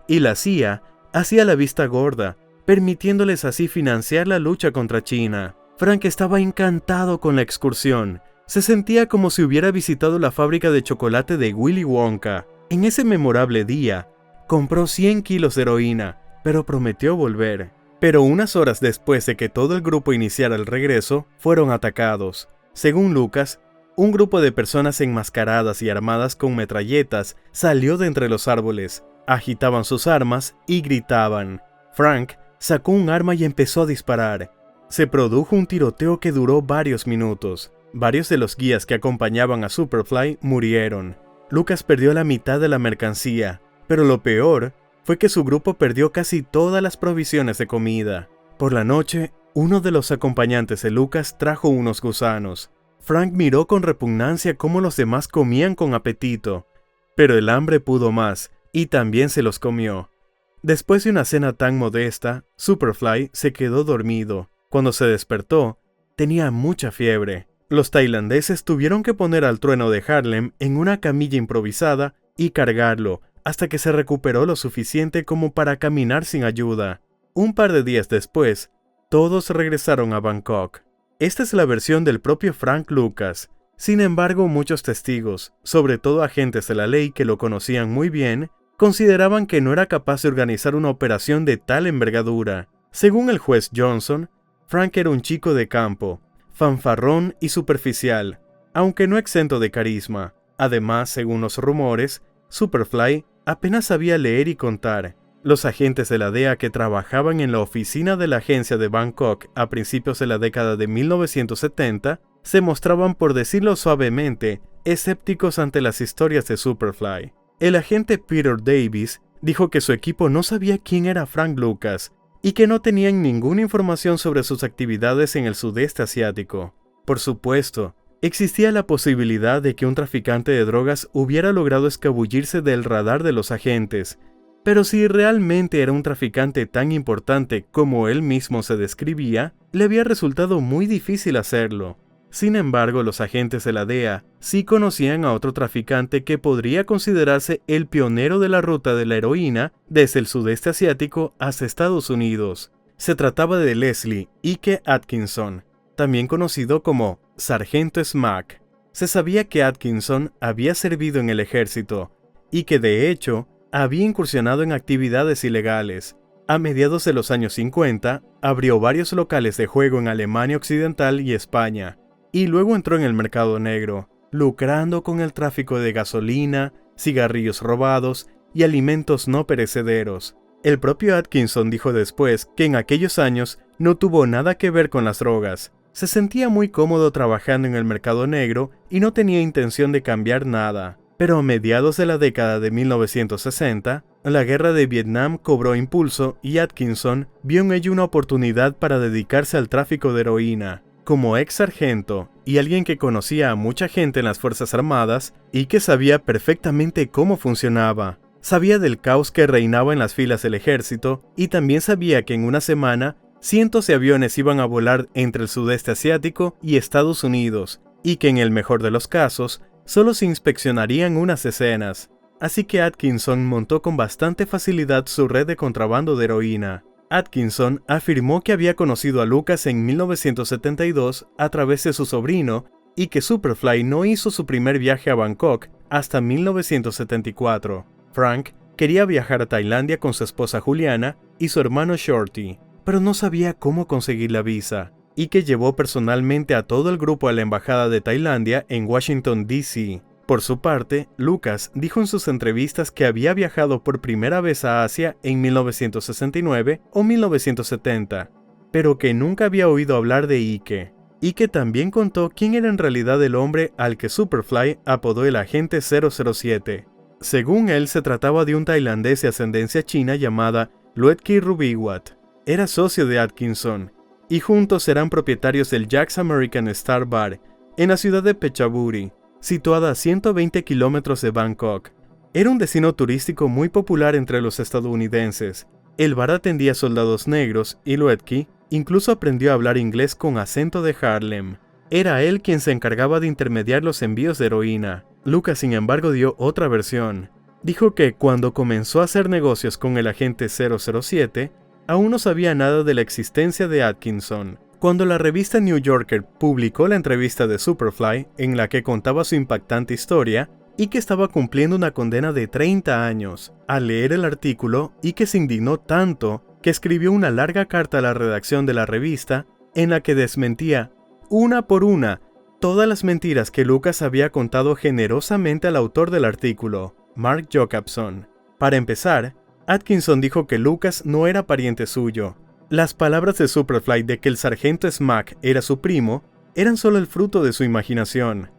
y la CIA hacía la vista gorda, permitiéndoles así financiar la lucha contra China. Frank estaba encantado con la excursión. Se sentía como si hubiera visitado la fábrica de chocolate de Willy Wonka. En ese memorable día, compró 100 kilos de heroína, pero prometió volver. Pero unas horas después de que todo el grupo iniciara el regreso, fueron atacados. Según Lucas, un grupo de personas enmascaradas y armadas con metralletas salió de entre los árboles, agitaban sus armas y gritaban. Frank sacó un arma y empezó a disparar. Se produjo un tiroteo que duró varios minutos. Varios de los guías que acompañaban a Superfly murieron. Lucas perdió la mitad de la mercancía, pero lo peor fue que su grupo perdió casi todas las provisiones de comida. Por la noche, uno de los acompañantes de Lucas trajo unos gusanos. Frank miró con repugnancia cómo los demás comían con apetito, pero el hambre pudo más y también se los comió. Después de una cena tan modesta, Superfly se quedó dormido. Cuando se despertó, tenía mucha fiebre. Los tailandeses tuvieron que poner al trueno de Harlem en una camilla improvisada y cargarlo hasta que se recuperó lo suficiente como para caminar sin ayuda. Un par de días después, todos regresaron a Bangkok. Esta es la versión del propio Frank Lucas. Sin embargo, muchos testigos, sobre todo agentes de la ley que lo conocían muy bien, consideraban que no era capaz de organizar una operación de tal envergadura. Según el juez Johnson, Frank era un chico de campo, fanfarrón y superficial, aunque no exento de carisma. Además, según los rumores, Superfly apenas sabía leer y contar. Los agentes de la DEA que trabajaban en la oficina de la agencia de Bangkok a principios de la década de 1970 se mostraban, por decirlo suavemente, escépticos ante las historias de Superfly. El agente Peter Davis dijo que su equipo no sabía quién era Frank Lucas y que no tenían ninguna información sobre sus actividades en el sudeste asiático. Por supuesto, existía la posibilidad de que un traficante de drogas hubiera logrado escabullirse del radar de los agentes, pero si realmente era un traficante tan importante como él mismo se describía, le había resultado muy difícil hacerlo. Sin embargo, los agentes de la DEA sí conocían a otro traficante que podría considerarse el pionero de la ruta de la heroína desde el sudeste asiático hasta Estados Unidos. Se trataba de Leslie Ike Atkinson, también conocido como Sargento Smack. Se sabía que Atkinson había servido en el ejército y que de hecho había incursionado en actividades ilegales. A mediados de los años 50, abrió varios locales de juego en Alemania Occidental y España, y luego entró en el mercado negro, lucrando con el tráfico de gasolina, cigarrillos robados y alimentos no perecederos. El propio Atkinson dijo después que en aquellos años no tuvo nada que ver con las drogas. Se sentía muy cómodo trabajando en el mercado negro y no tenía intención de cambiar nada. Pero a mediados de la década de 1960, la guerra de Vietnam cobró impulso y Atkinson vio en ello una oportunidad para dedicarse al tráfico de heroína. Como ex sargento y alguien que conocía a mucha gente en las Fuerzas Armadas y que sabía perfectamente cómo funcionaba, sabía del caos que reinaba en las filas del ejército y también sabía que en una semana cientos de aviones iban a volar entre el sudeste asiático y Estados Unidos y que en el mejor de los casos solo se inspeccionarían unas decenas. Así que Atkinson montó con bastante facilidad su red de contrabando de heroína. Atkinson afirmó que había conocido a Lucas en 1972 a través de su sobrino y que Superfly no hizo su primer viaje a Bangkok hasta 1974. Frank quería viajar a Tailandia con su esposa Juliana y su hermano Shorty, pero no sabía cómo conseguir la visa, y que llevó personalmente a todo el grupo a la embajada de Tailandia en Washington, D.C. Por su parte, Lucas dijo en sus entrevistas que había viajado por primera vez a Asia en 1969 o 1970, pero que nunca había oído hablar de Ike, y que también contó quién era en realidad el hombre al que Superfly apodó el agente 007. Según él, se trataba de un tailandés de ascendencia china llamada Luetki Rubiwat. Era socio de Atkinson, y juntos eran propietarios del Jack's American Star Bar en la ciudad de Phetchaburi, situada a 120 kilómetros de Bangkok. Era un destino turístico muy popular entre los estadounidenses. El bar atendía a soldados negros y Luetki incluso aprendió a hablar inglés con acento de Harlem. Era él quien se encargaba de intermediar los envíos de heroína. Lucas, sin embargo, dio otra versión. Dijo que cuando comenzó a hacer negocios con el agente 007, aún no sabía nada de la existencia de Atkinson. Cuando la revista New Yorker publicó la entrevista de Superfly, en la que contaba su impactante historia, y que estaba cumpliendo una condena de 30 años, al leer el artículo, Ike se indignó tanto que escribió una larga carta a la redacción de la revista en la que desmentía, una por una, todas las mentiras que Lucas había contado generosamente al autor del artículo, Mark Jacobson. Para empezar, Atkinson dijo que Lucas no era pariente suyo. Las palabras de Superfly de que el sargento Smack era su primo eran solo el fruto de su imaginación.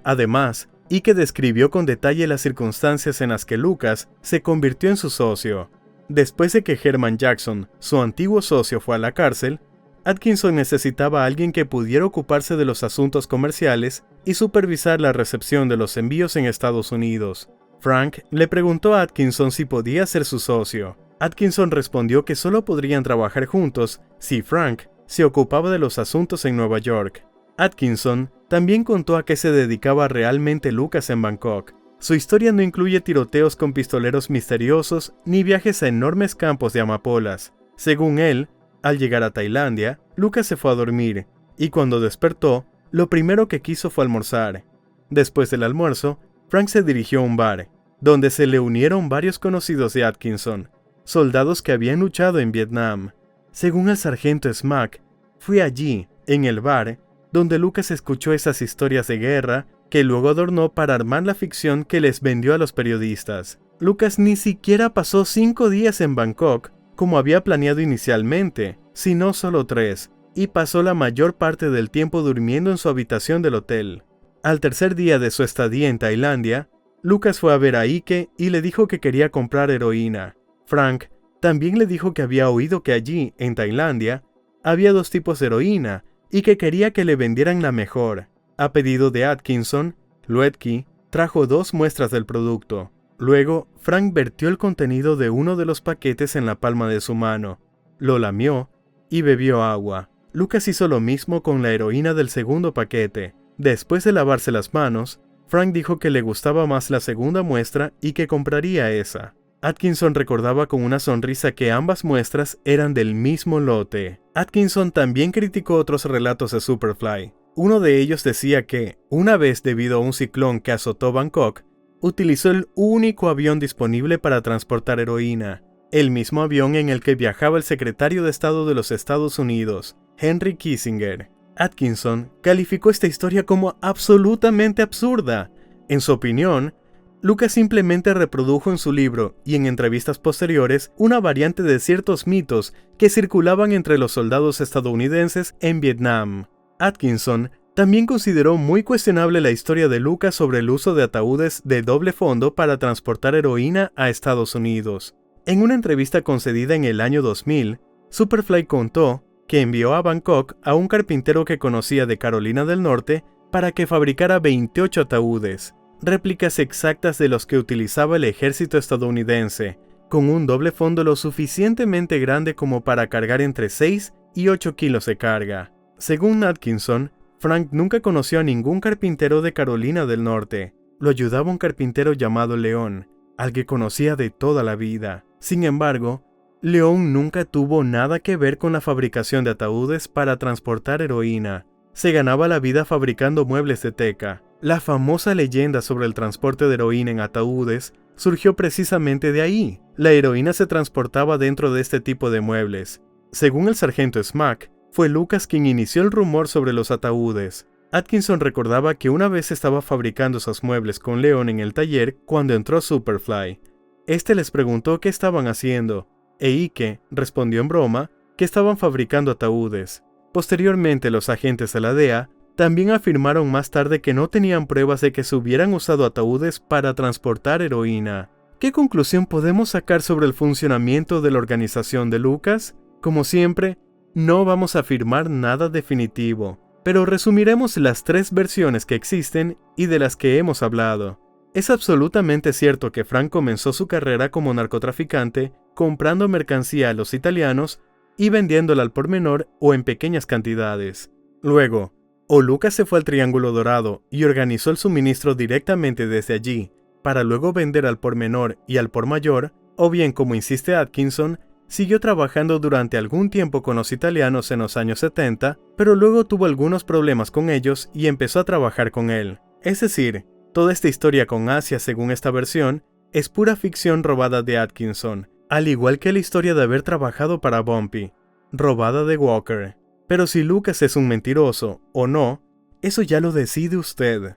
Además, Ike describió con detalle las circunstancias en las que Lucas se convirtió en su socio. Después de que Herman Jackson, su antiguo socio, fue a la cárcel, Atkinson necesitaba a alguien que pudiera ocuparse de los asuntos comerciales y supervisar la recepción de los envíos en Estados Unidos. Frank le preguntó a Atkinson si podía ser su socio. Atkinson respondió que solo podrían trabajar juntos si Frank se ocupaba de los asuntos en Nueva York. Atkinson también contó a qué se dedicaba realmente Lucas en Bangkok. Su historia no incluye tiroteos con pistoleros misteriosos ni viajes a enormes campos de amapolas. Según él, al llegar a Tailandia, Lucas se fue a dormir, y cuando despertó, lo primero que quiso fue almorzar. Después del almuerzo, Frank se dirigió a un bar, donde se le unieron varios conocidos de Atkinson, soldados que habían luchado en Vietnam. Según el sargento Smack, fue allí, en el bar, donde Lucas escuchó esas historias de guerra que luego adornó para armar la ficción que les vendió a los periodistas. Lucas ni siquiera pasó 5 días en Bangkok, como había planeado inicialmente, sino solo 3, y pasó la mayor parte del tiempo durmiendo en su habitación del hotel. Al tercer día de su estadía en Tailandia, Lucas fue a ver a Ike y le dijo que quería comprar heroína. Frank también le dijo que había oído que allí, en Tailandia, había 2 tipos de heroína y que quería que le vendieran la mejor. A pedido de Atkinson, Luetki trajo 2 muestras del producto. Luego, Frank vertió el contenido de uno de los paquetes en la palma de su mano, lo lamió y bebió agua. Lucas hizo lo mismo con la heroína del segundo paquete. Después de lavarse las manos, Frank dijo que le gustaba más la segunda muestra y que compraría esa. Atkinson recordaba con una sonrisa que ambas muestras eran del mismo lote. Atkinson también criticó otros relatos de Superfly. Uno de ellos decía que, una vez debido a un ciclón que azotó Bangkok, utilizó el único avión disponible para transportar heroína, el mismo avión en el que viajaba el secretario de Estado de los Estados Unidos, Henry Kissinger. Atkinson calificó esta historia como absolutamente absurda. En su opinión, Lucas simplemente reprodujo en su libro y en entrevistas posteriores una variante de ciertos mitos que circulaban entre los soldados estadounidenses en Vietnam. Atkinson también consideró muy cuestionable la historia de Lucas sobre el uso de ataúdes de doble fondo para transportar heroína a Estados Unidos. En una entrevista concedida en el año 2000, Superfly contó que envió a Bangkok a un carpintero que conocía de Carolina del Norte para que fabricara 28 ataúdes, réplicas exactas de los que utilizaba el ejército estadounidense, con un doble fondo lo suficientemente grande como para cargar entre 6 y 8 kilos de carga. Según Atkinson, Frank nunca conoció a ningún carpintero de Carolina del Norte. Lo ayudaba un carpintero llamado León, al que conocía de toda la vida. Sin embargo, León nunca tuvo nada que ver con la fabricación de ataúdes para transportar heroína. Se ganaba la vida fabricando muebles de teca. La famosa leyenda sobre el transporte de heroína en ataúdes surgió precisamente de ahí. La heroína se transportaba dentro de este tipo de muebles. Según el sargento Smack, fue Lucas quien inició el rumor sobre los ataúdes. Atkinson recordaba que una vez estaba fabricando esos muebles con Leon en el taller cuando entró Superfly. Este les preguntó qué estaban haciendo, e Ike respondió en broma que estaban fabricando ataúdes. Posteriormente, los agentes de la DEA también afirmaron más tarde que no tenían pruebas de que se hubieran usado ataúdes para transportar heroína. ¿Qué conclusión podemos sacar sobre el funcionamiento de la organización de Lucas? Como siempre, no vamos a afirmar nada definitivo, pero resumiremos las 3 versiones que existen y de las que hemos hablado. Es absolutamente cierto que Frank comenzó su carrera como narcotraficante comprando mercancía a los italianos y vendiéndola al por menor o en pequeñas cantidades. Luego, o Lucas se fue al Triángulo Dorado y organizó el suministro directamente desde allí, para luego vender al por menor y al por mayor, o bien, como insiste Atkinson, siguió trabajando durante algún tiempo con los italianos en los años 70, pero luego tuvo algunos problemas con ellos y empezó a trabajar con él. Es decir, toda esta historia con Asia, según esta versión, es pura ficción robada de Atkinson, al igual que la historia de haber trabajado para Bumpy, robada de Walker. Pero si Lucas es un mentiroso o no, eso ya lo decide usted.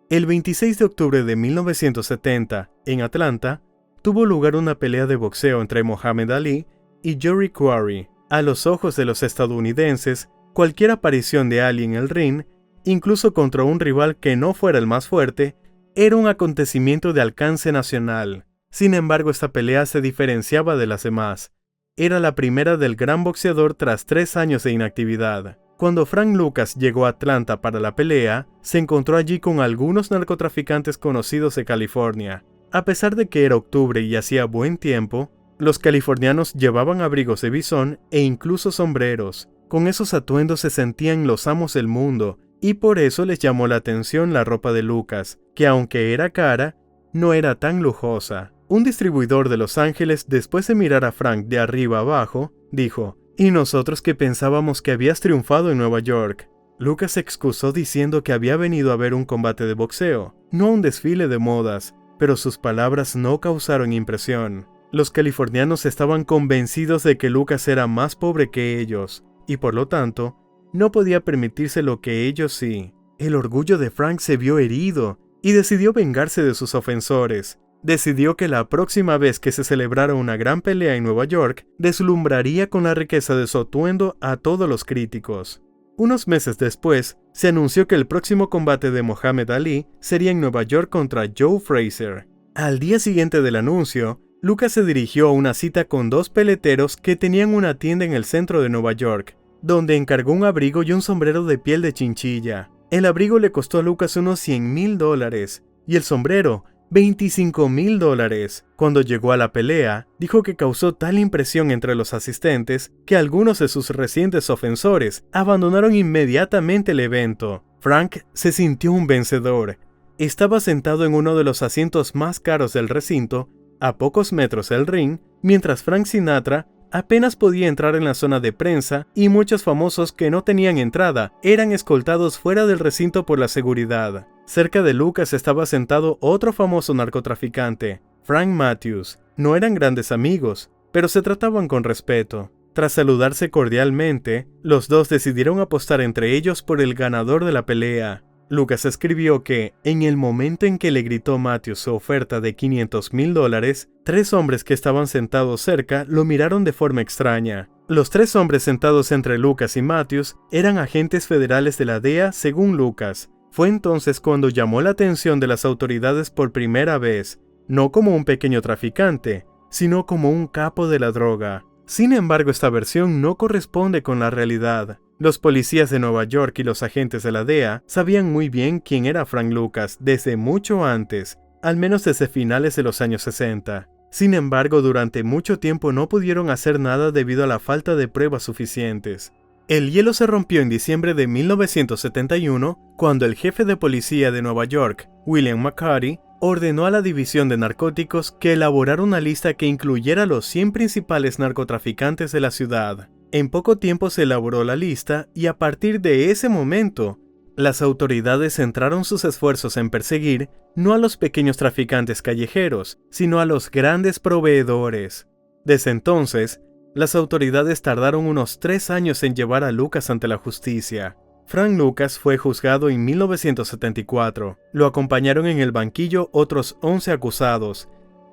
El 26 de octubre de 1970, en Atlanta, tuvo lugar una pelea de boxeo entre Muhammad Ali y Jory Quarry. A los ojos de los estadounidenses, cualquier aparición de Ali en el ring, incluso contra un rival que no fuera el más fuerte, era un acontecimiento de alcance nacional. Sin embargo, esta pelea se diferenciaba de las demás. Era la primera del gran boxeador tras 3 años de inactividad. Cuando Frank Lucas llegó a Atlanta para la pelea, se encontró allí con algunos narcotraficantes conocidos de California. A pesar de que era octubre y hacía buen tiempo, los californianos llevaban abrigos de bisón e incluso sombreros. Con esos atuendos se sentían los amos del mundo, y por eso les llamó la atención la ropa de Lucas, que aunque era cara, no era tan lujosa. Un distribuidor de Los Ángeles, después de mirar a Frank de arriba abajo, dijo: «¿Y nosotros que pensábamos que habías triunfado en Nueva York?» Lucas se excusó diciendo que había venido a ver un combate de boxeo, no un desfile de modas, pero sus palabras no causaron impresión. Los californianos estaban convencidos de que Lucas era más pobre que ellos, y por lo tanto, no podía permitirse lo que ellos sí. El orgullo de Frank se vio herido, y decidió vengarse de sus ofensores. Decidió que la próxima vez que se celebrara una gran pelea en Nueva York, deslumbraría con la riqueza de su atuendo a todos los críticos. Unos meses después, se anunció que el próximo combate de Muhammad Ali sería en Nueva York contra Joe Frazier. Al día siguiente del anuncio, Lucas se dirigió a una cita con 2 peleteros que tenían una tienda en el centro de Nueva York, donde encargó un abrigo y un sombrero de piel de chinchilla. El abrigo le costó a Lucas unos $100,000 y el sombrero $25,000. Cuando llegó a la pelea, dijo que causó tal impresión entre los asistentes que algunos de sus recientes ofensores abandonaron inmediatamente el evento. Frank se sintió un vencedor. Estaba sentado en uno de los asientos más caros del recinto, a pocos metros del ring, mientras Frank Sinatra apenas podía entrar en la zona de prensa y muchos famosos que no tenían entrada eran escoltados fuera del recinto por la seguridad. Cerca de Lucas estaba sentado otro famoso narcotraficante, Frank Matthews. No eran grandes amigos, pero se trataban con respeto. Tras saludarse cordialmente, los dos decidieron apostar entre ellos por el ganador de la pelea. Lucas escribió que, en el momento en que le gritó Matthews su oferta de $500,000, 3 hombres que estaban sentados cerca lo miraron de forma extraña. Los 3 hombres sentados entre Lucas y Matthews eran agentes federales de la DEA, según Lucas. Fue entonces cuando llamó la atención de las autoridades por primera vez, no como un pequeño traficante, sino como un capo de la droga. Sin embargo, esta versión no corresponde con la realidad. Los policías de Nueva York y los agentes de la DEA sabían muy bien quién era Frank Lucas desde mucho antes, al menos desde finales de los años 60. Sin embargo, durante mucho tiempo no pudieron hacer nada debido a la falta de pruebas suficientes. El hielo se rompió en diciembre de 1971 cuando el jefe de policía de Nueva York, William McCarty, ordenó a la División de Narcóticos que elaborara una lista que incluyera los 100 principales narcotraficantes de la ciudad. En poco tiempo se elaboró la lista y a partir de ese momento, las autoridades centraron sus esfuerzos en perseguir no a los pequeños traficantes callejeros, sino a los grandes proveedores. Desde entonces, las autoridades tardaron unos 3 años en llevar a Lucas ante la justicia. Frank Lucas fue juzgado en 1974. Lo acompañaron en el banquillo otros 11 acusados,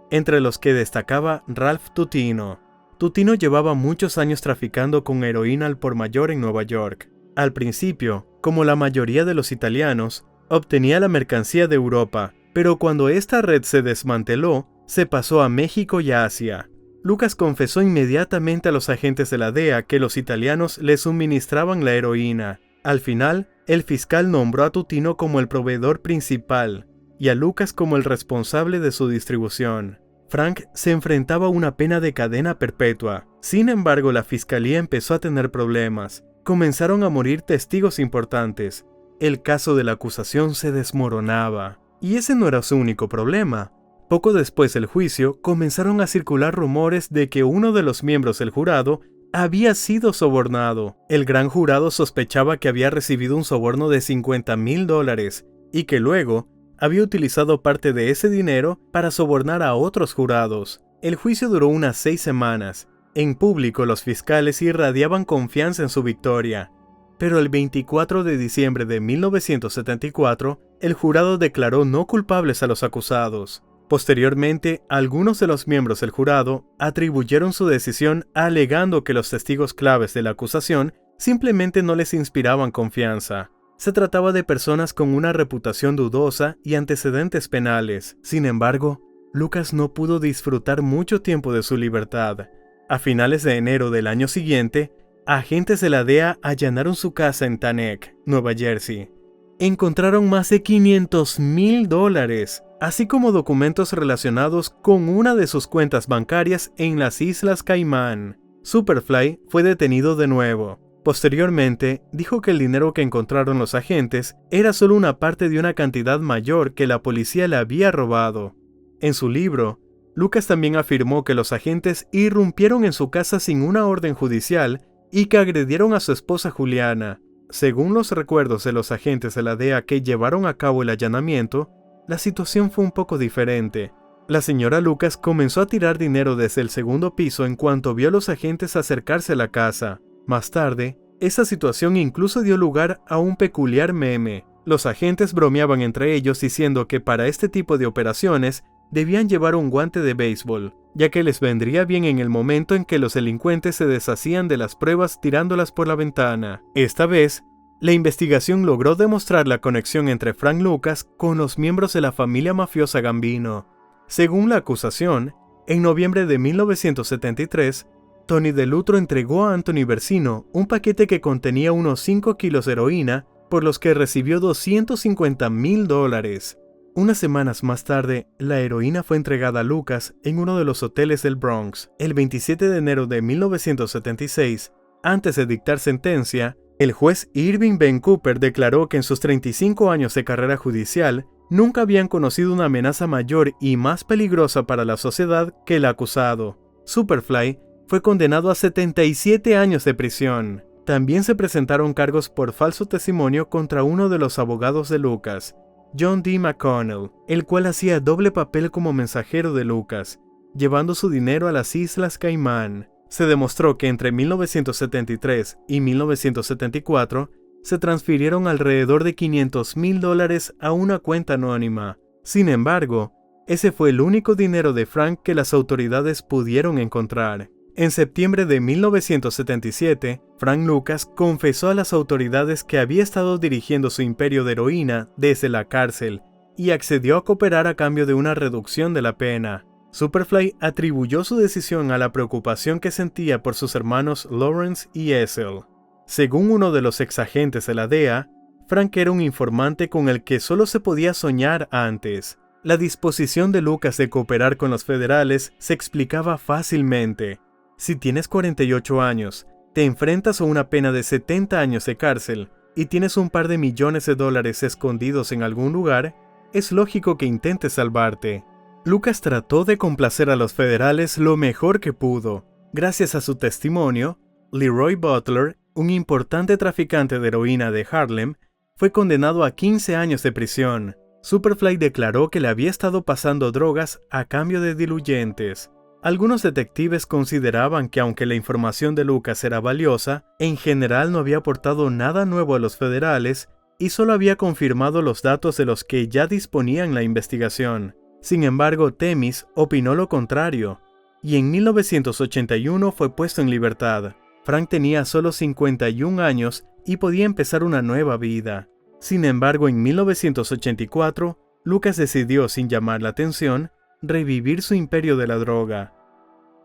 entre los que destacaba Ralph Tutino. Tutino llevaba muchos años traficando con heroína al por mayor en Nueva York. Al principio, como la mayoría de los italianos, obtenía la mercancía de Europa, pero cuando esta red se desmanteló, se pasó a México y a Asia. Lucas confesó inmediatamente a los agentes de la DEA que los italianos le suministraban la heroína. Al final, el fiscal nombró a Tutino como el proveedor principal y a Lucas como el responsable de su distribución. Frank se enfrentaba a una pena de cadena perpetua. Sin embargo, la fiscalía empezó a tener problemas. Comenzaron a morir testigos importantes. El caso de la acusación se desmoronaba. Y ese no era su único problema. Poco después del juicio, comenzaron a circular rumores de que uno de los miembros del jurado había sido sobornado. El gran jurado sospechaba que había recibido un soborno de $50,000 y que luego había utilizado parte de ese dinero para sobornar a otros jurados. El juicio duró unas 6 semanas. En público, los fiscales irradiaban confianza en su victoria. Pero el 24 de diciembre de 1974, el jurado declaró no culpables a los acusados. Posteriormente, algunos de los miembros del jurado atribuyeron su decisión alegando que los testigos claves de la acusación simplemente no les inspiraban confianza. Se trataba de personas con una reputación dudosa y antecedentes penales. Sin embargo, Lucas no pudo disfrutar mucho tiempo de su libertad. A finales de enero del año siguiente, agentes de la DEA allanaron su casa en Teaneck, Nueva Jersey. Encontraron más de $500,000, así como documentos relacionados con una de sus cuentas bancarias en las Islas Caimán. Superfly fue detenido de nuevo. Posteriormente, dijo que el dinero que encontraron los agentes era solo una parte de una cantidad mayor que la policía le había robado. En su libro, Lucas también afirmó que los agentes irrumpieron en su casa sin una orden judicial y que agredieron a su esposa Juliana. Según los recuerdos de los agentes de la DEA que llevaron a cabo el allanamiento, la situación fue un poco diferente. La señora Lucas comenzó a tirar dinero desde el segundo piso en cuanto vio a los agentes acercarse a la casa. Más tarde, esa situación incluso dio lugar a un peculiar meme. Los agentes bromeaban entre ellos diciendo que para este tipo de operaciones debían llevar un guante de béisbol, ya que les vendría bien en el momento en que los delincuentes se deshacían de las pruebas tirándolas por la ventana. Esta vez, la investigación logró demostrar la conexión entre Frank Lucas con los miembros de la familia mafiosa Gambino. Según la acusación, en noviembre de 1973, Tony DeLutro entregó a Anthony Versino un paquete que contenía unos 5 kilos de heroína, por los que recibió $250,000. Unas semanas más tarde, la heroína fue entregada a Lucas en uno de los hoteles del Bronx. El 27 de enero de 1976, antes de dictar sentencia, el juez Irving Ben Cooper declaró que en sus 35 años de carrera judicial, nunca habían conocido una amenaza mayor y más peligrosa para la sociedad que el acusado. Superfly fue condenado a 77 años de prisión. También se presentaron cargos por falso testimonio contra uno de los abogados de Lucas, John D. McConnell, el cual hacía doble papel como mensajero de Lucas, llevando su dinero a las Islas Caimán. Se demostró que entre 1973 y 1974 se transfirieron alrededor de $500,000 a una cuenta anónima. Sin embargo, ese fue el único dinero de Frank que las autoridades pudieron encontrar. En septiembre de 1977, Frank Lucas confesó a las autoridades que había estado dirigiendo su imperio de heroína desde la cárcel y accedió a cooperar a cambio de una reducción de la pena. Superfly atribuyó su decisión a la preocupación que sentía por sus hermanos Lawrence y Ethel. Según uno de los exagentes de la DEA, Frank era un informante con el que solo se podía soñar antes. La disposición de Lucas de cooperar con los federales se explicaba fácilmente. Si tienes 48 años, te enfrentas a una pena de 70 años de cárcel y tienes un par de millones de dólares escondidos en algún lugar, es lógico que intentes salvarte. Lucas trató de complacer a los federales lo mejor que pudo. Gracias a su testimonio, Leroy Butler, un importante traficante de heroína de Harlem, fue condenado a 15 años de prisión. Superfly declaró que le había estado pasando drogas a cambio de diluyentes. Algunos detectives consideraban que aunque la información de Lucas era valiosa, en general no había aportado nada nuevo a los federales y solo había confirmado los datos de los que ya disponían la investigación. Sin embargo, Themis opinó lo contrario, y en 1981 fue puesto en libertad. Frank tenía solo 51 años y podía empezar una nueva vida. Sin embargo, en 1984, Lucas decidió, sin llamar la atención, revivir su imperio de la droga.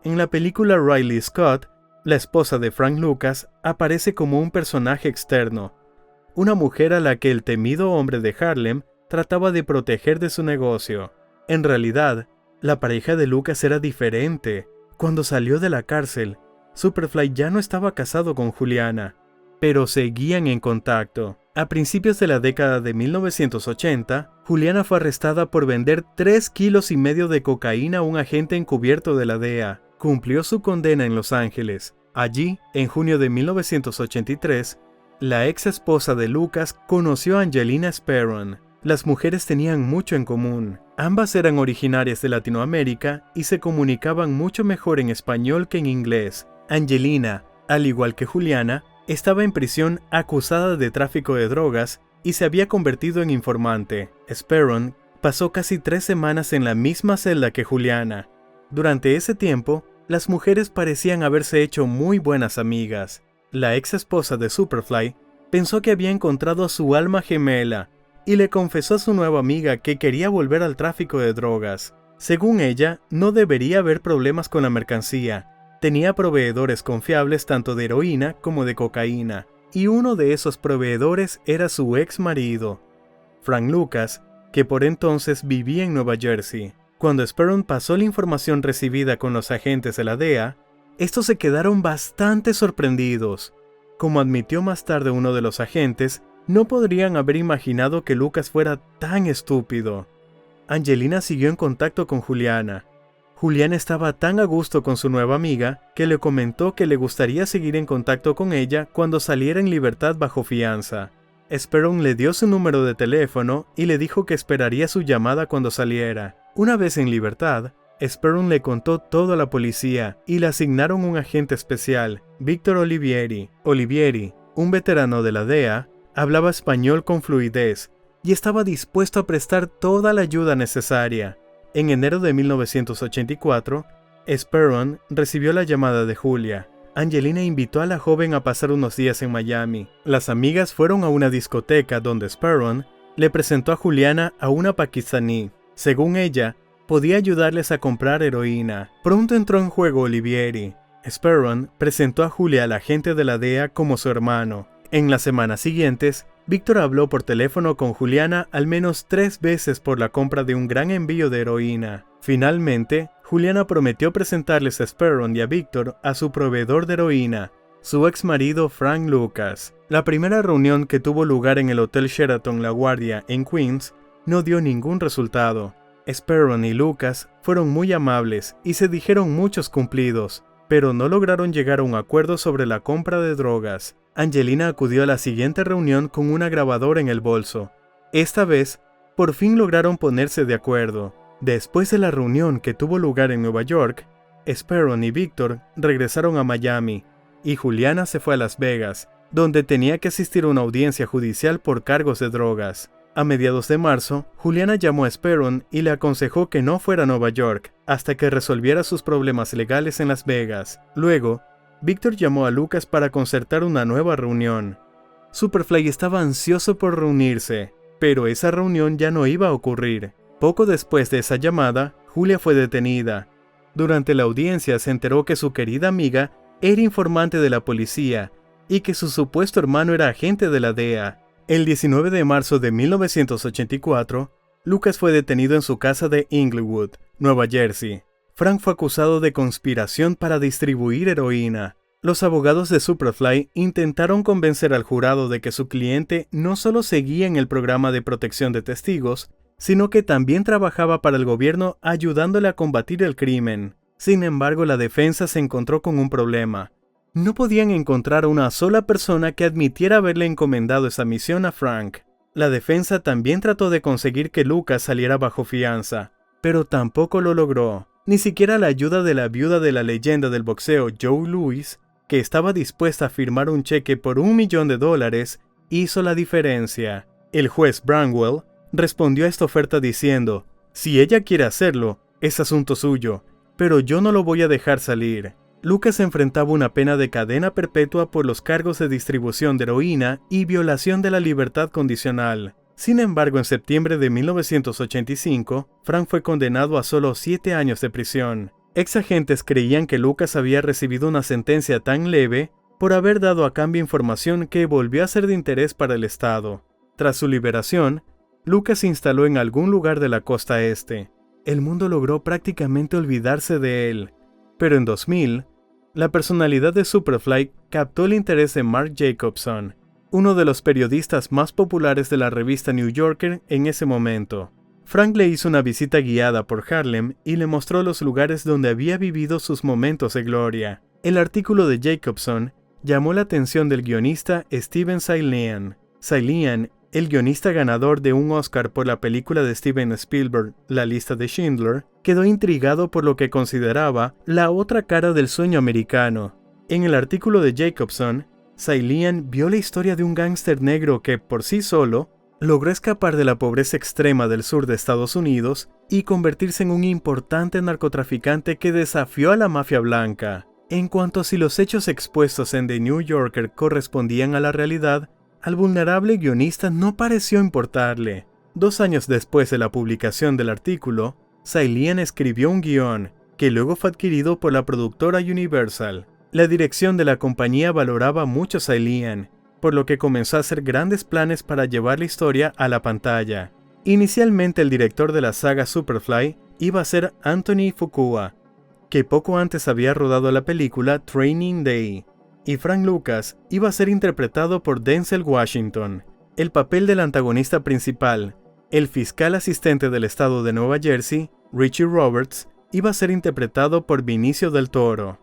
En la película Riley Scott, la esposa de Frank Lucas aparece como un personaje externo, una mujer a la que el temido hombre de Harlem trataba de proteger de su negocio. En realidad, la pareja de Lucas era diferente. Cuando salió de la cárcel, Superfly ya no estaba casado con Juliana, pero seguían en contacto. A principios de la década de 1980, Juliana fue arrestada por vender 3,5 kilos de cocaína a un agente encubierto de la DEA. Cumplió su condena en Los Ángeles. Allí, en junio de 1983, la ex esposa de Lucas conoció a Angelina Sperron. Las mujeres tenían mucho en común. Ambas eran originarias de Latinoamérica y se comunicaban mucho mejor en español que en inglés. Angelina, al igual que Juliana, estaba en prisión acusada de tráfico de drogas y se había convertido en informante. Sperron pasó casi 3 semanas en la misma celda que Juliana. Durante ese tiempo, las mujeres parecían haberse hecho muy buenas amigas. La ex esposa de Superfly pensó que había encontrado a su alma gemela y le confesó a su nueva amiga que quería volver al tráfico de drogas. Según ella, no debería haber problemas con la mercancía. Tenía proveedores confiables tanto de heroína como de cocaína, y uno de esos proveedores era su ex marido, Frank Lucas, que por entonces vivía en Nueva Jersey. Cuando Sperron pasó la información recibida con los agentes de la DEA, estos se quedaron bastante sorprendidos. Como admitió más tarde uno de los agentes, no podrían haber imaginado que Lucas fuera tan estúpido. Angelina siguió en contacto con Juliana. Juliana estaba tan a gusto con su nueva amiga que le comentó que le gustaría seguir en contacto con ella cuando saliera en libertad bajo fianza. Sperron le dio su número de teléfono y le dijo que esperaría su llamada cuando saliera. Una vez en libertad, Sperron le contó todo a la policía y le asignaron un agente especial, Victor Olivieri. Olivieri, un veterano de la DEA, hablaba español con fluidez y estaba dispuesto a prestar toda la ayuda necesaria. En enero de 1984, Sperron recibió la llamada de Julia. Angelina invitó a la joven a pasar unos días en Miami. Las amigas fueron a una discoteca donde Sperron le presentó a Juliana a una pakistaní. Según ella, podía ayudarles a comprar heroína. Pronto entró en juego Olivieri. Sperron presentó a Julia al agente de la DEA como su hermano. En las semanas siguientes, Víctor habló por teléfono con Juliana al menos 3 veces por la compra de un gran envío de heroína. Finalmente, Juliana prometió presentarles a Sperron y a Víctor a su proveedor de heroína, su ex marido Frank Lucas. La primera reunión, que tuvo lugar en el Hotel Sheraton La Guardia en Queens, no dio ningún resultado. Sperron y Lucas fueron muy amables y se dijeron muchos cumplidos, pero no lograron llegar a un acuerdo sobre la compra de drogas. Angelina acudió a la siguiente reunión con una grabadora en el bolso. Esta vez, por fin lograron ponerse de acuerdo. Después de la reunión que tuvo lugar en Nueva York, Sperron y Víctor regresaron a Miami, y Juliana se fue a Las Vegas, donde tenía que asistir a una audiencia judicial por cargos de drogas. A mediados de marzo, Juliana llamó a Sperron y le aconsejó que no fuera a Nueva York hasta que resolviera sus problemas legales en Las Vegas. Luego, Víctor llamó a Lucas para concertar una nueva reunión. Superfly estaba ansioso por reunirse, pero esa reunión ya no iba a ocurrir. Poco después de esa llamada, Julia fue detenida. Durante la audiencia se enteró que su querida amiga era informante de la policía y que su supuesto hermano era agente de la DEA. El 19 de marzo de 1984, Lucas fue detenido en su casa de Inglewood, Nueva Jersey. Frank fue acusado de conspiración para distribuir heroína. Los abogados de Superfly intentaron convencer al jurado de que su cliente no solo seguía en el programa de protección de testigos, sino que también trabajaba para el gobierno ayudándole a combatir el crimen. Sin embargo, la defensa se encontró con un problema. No podían encontrar a una sola persona que admitiera haberle encomendado esa misión a Frank. La defensa también trató de conseguir que Lucas saliera bajo fianza, pero tampoco lo logró. Ni siquiera la ayuda de la viuda de la leyenda del boxeo Joe Louis, que estaba dispuesta a firmar un cheque por $1 millón, hizo la diferencia. El juez Bramwell respondió a esta oferta diciendo: si ella quiere hacerlo, es asunto suyo, pero yo no lo voy a dejar salir. Lucas enfrentaba una pena de cadena perpetua por los cargos de distribución de heroína y violación de la libertad condicional. Sin embargo, en septiembre de 1985, Frank fue condenado a solo 7 años de prisión. Ex agentes creían que Lucas había recibido una sentencia tan leve por haber dado a cambio información que volvió a ser de interés para el Estado. Tras su liberación, Lucas se instaló en algún lugar de la costa este. El mundo logró prácticamente olvidarse de él, pero en 2000, la personalidad de Superfly captó el interés de Mark Jacobson, uno de los periodistas más populares de la revista New Yorker en ese momento. Frank le hizo una visita guiada por Harlem y le mostró los lugares donde había vivido sus momentos de gloria. El artículo de Jacobson llamó la atención del guionista Steven Zaillian. Zaillian, el guionista ganador de un Oscar por la película de Steven Spielberg, La lista de Schindler, quedó intrigado por lo que consideraba la otra cara del sueño americano. En el artículo de Jacobson, Zaillian vio la historia de un gángster negro que, por sí solo, logró escapar de la pobreza extrema del sur de Estados Unidos y convertirse en un importante narcotraficante que desafió a la mafia blanca. En cuanto a si los hechos expuestos en The New Yorker correspondían a la realidad, al vulnerable guionista no pareció importarle. 2 años después de la publicación del artículo, Zaillian escribió un guión, que luego fue adquirido por la productora Universal. La dirección de la compañía valoraba mucho a Zaillian, por lo que comenzó a hacer grandes planes para llevar la historia a la pantalla. Inicialmente el director de la saga Superfly iba a ser Anthony Fuqua, que poco antes había rodado la película Training Day, y Frank Lucas iba a ser interpretado por Denzel Washington. El papel del antagonista principal, el fiscal asistente del estado de Nueva Jersey, Richie Roberts, iba a ser interpretado por Benicio del Toro.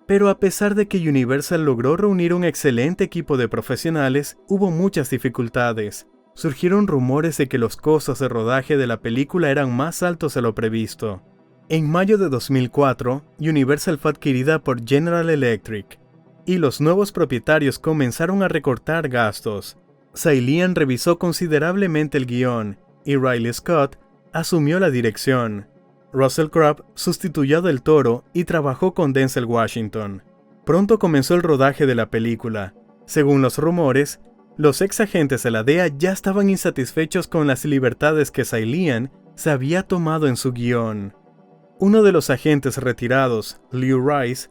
Pero a pesar de que Universal logró reunir un excelente equipo de profesionales, hubo muchas dificultades. Surgieron rumores de que los costos de rodaje de la película eran más altos de lo previsto. En mayo de 2004, Universal fue adquirida por General Electric, y los nuevos propietarios comenzaron a recortar gastos. Zaillian revisó considerablemente el guión, y Riley Scott asumió la dirección. Russell Crowe sustituyó a Del Toro y trabajó con Denzel Washington. Pronto comenzó el rodaje de la película. Según los rumores, los ex agentes de la DEA ya estaban insatisfechos con las libertades que Zaillian se había tomado en su guión. Uno de los agentes retirados, Lew Rice,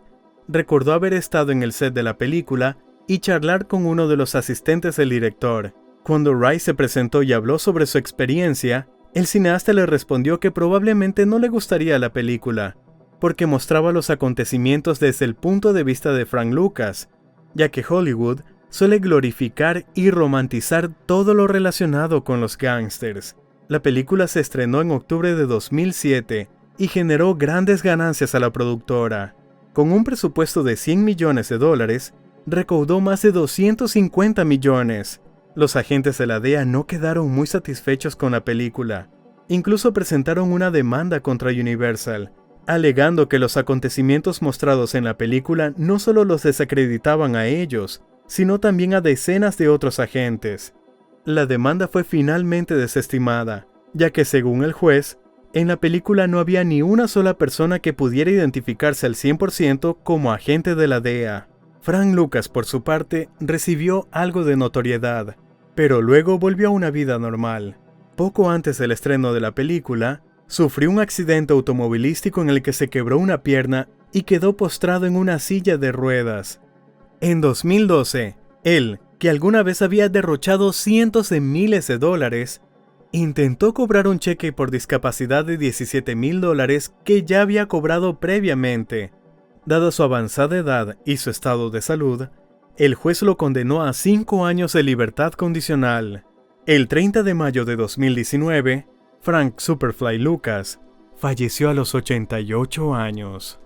recordó haber estado en el set de la película y charlar con uno de los asistentes del director. Cuando Rice se presentó y habló sobre su experiencia, el cineasta le respondió que probablemente no le gustaría la película, porque mostraba los acontecimientos desde el punto de vista de Frank Lucas, ya que Hollywood suele glorificar y romantizar todo lo relacionado con los gángsters. La película se estrenó en octubre de 2007 y generó grandes ganancias a la productora. Con un presupuesto de $100 millones, recaudó más de 250 millones. Los agentes de la DEA no quedaron muy satisfechos con la película. Incluso presentaron una demanda contra Universal, alegando que los acontecimientos mostrados en la película no solo los desacreditaban a ellos, sino también a decenas de otros agentes. La demanda fue finalmente desestimada, ya que según el juez, en la película no había ni una sola persona que pudiera identificarse al 100% como agente de la DEA. Frank Lucas, por su parte, recibió algo de notoriedad, pero luego volvió a una vida normal. Poco antes del estreno de la película, sufrió un accidente automovilístico en el que se quebró una pierna y quedó postrado en una silla de ruedas. En 2012, él, que alguna vez había derrochado cientos de miles de dólares, intentó cobrar un cheque por discapacidad de $17,000 que ya había cobrado previamente. Dada su avanzada edad y su estado de salud, el juez lo condenó a 5 años de libertad condicional. El 30 de mayo de 2019, Frank Superfly Lucas falleció a los 88 años.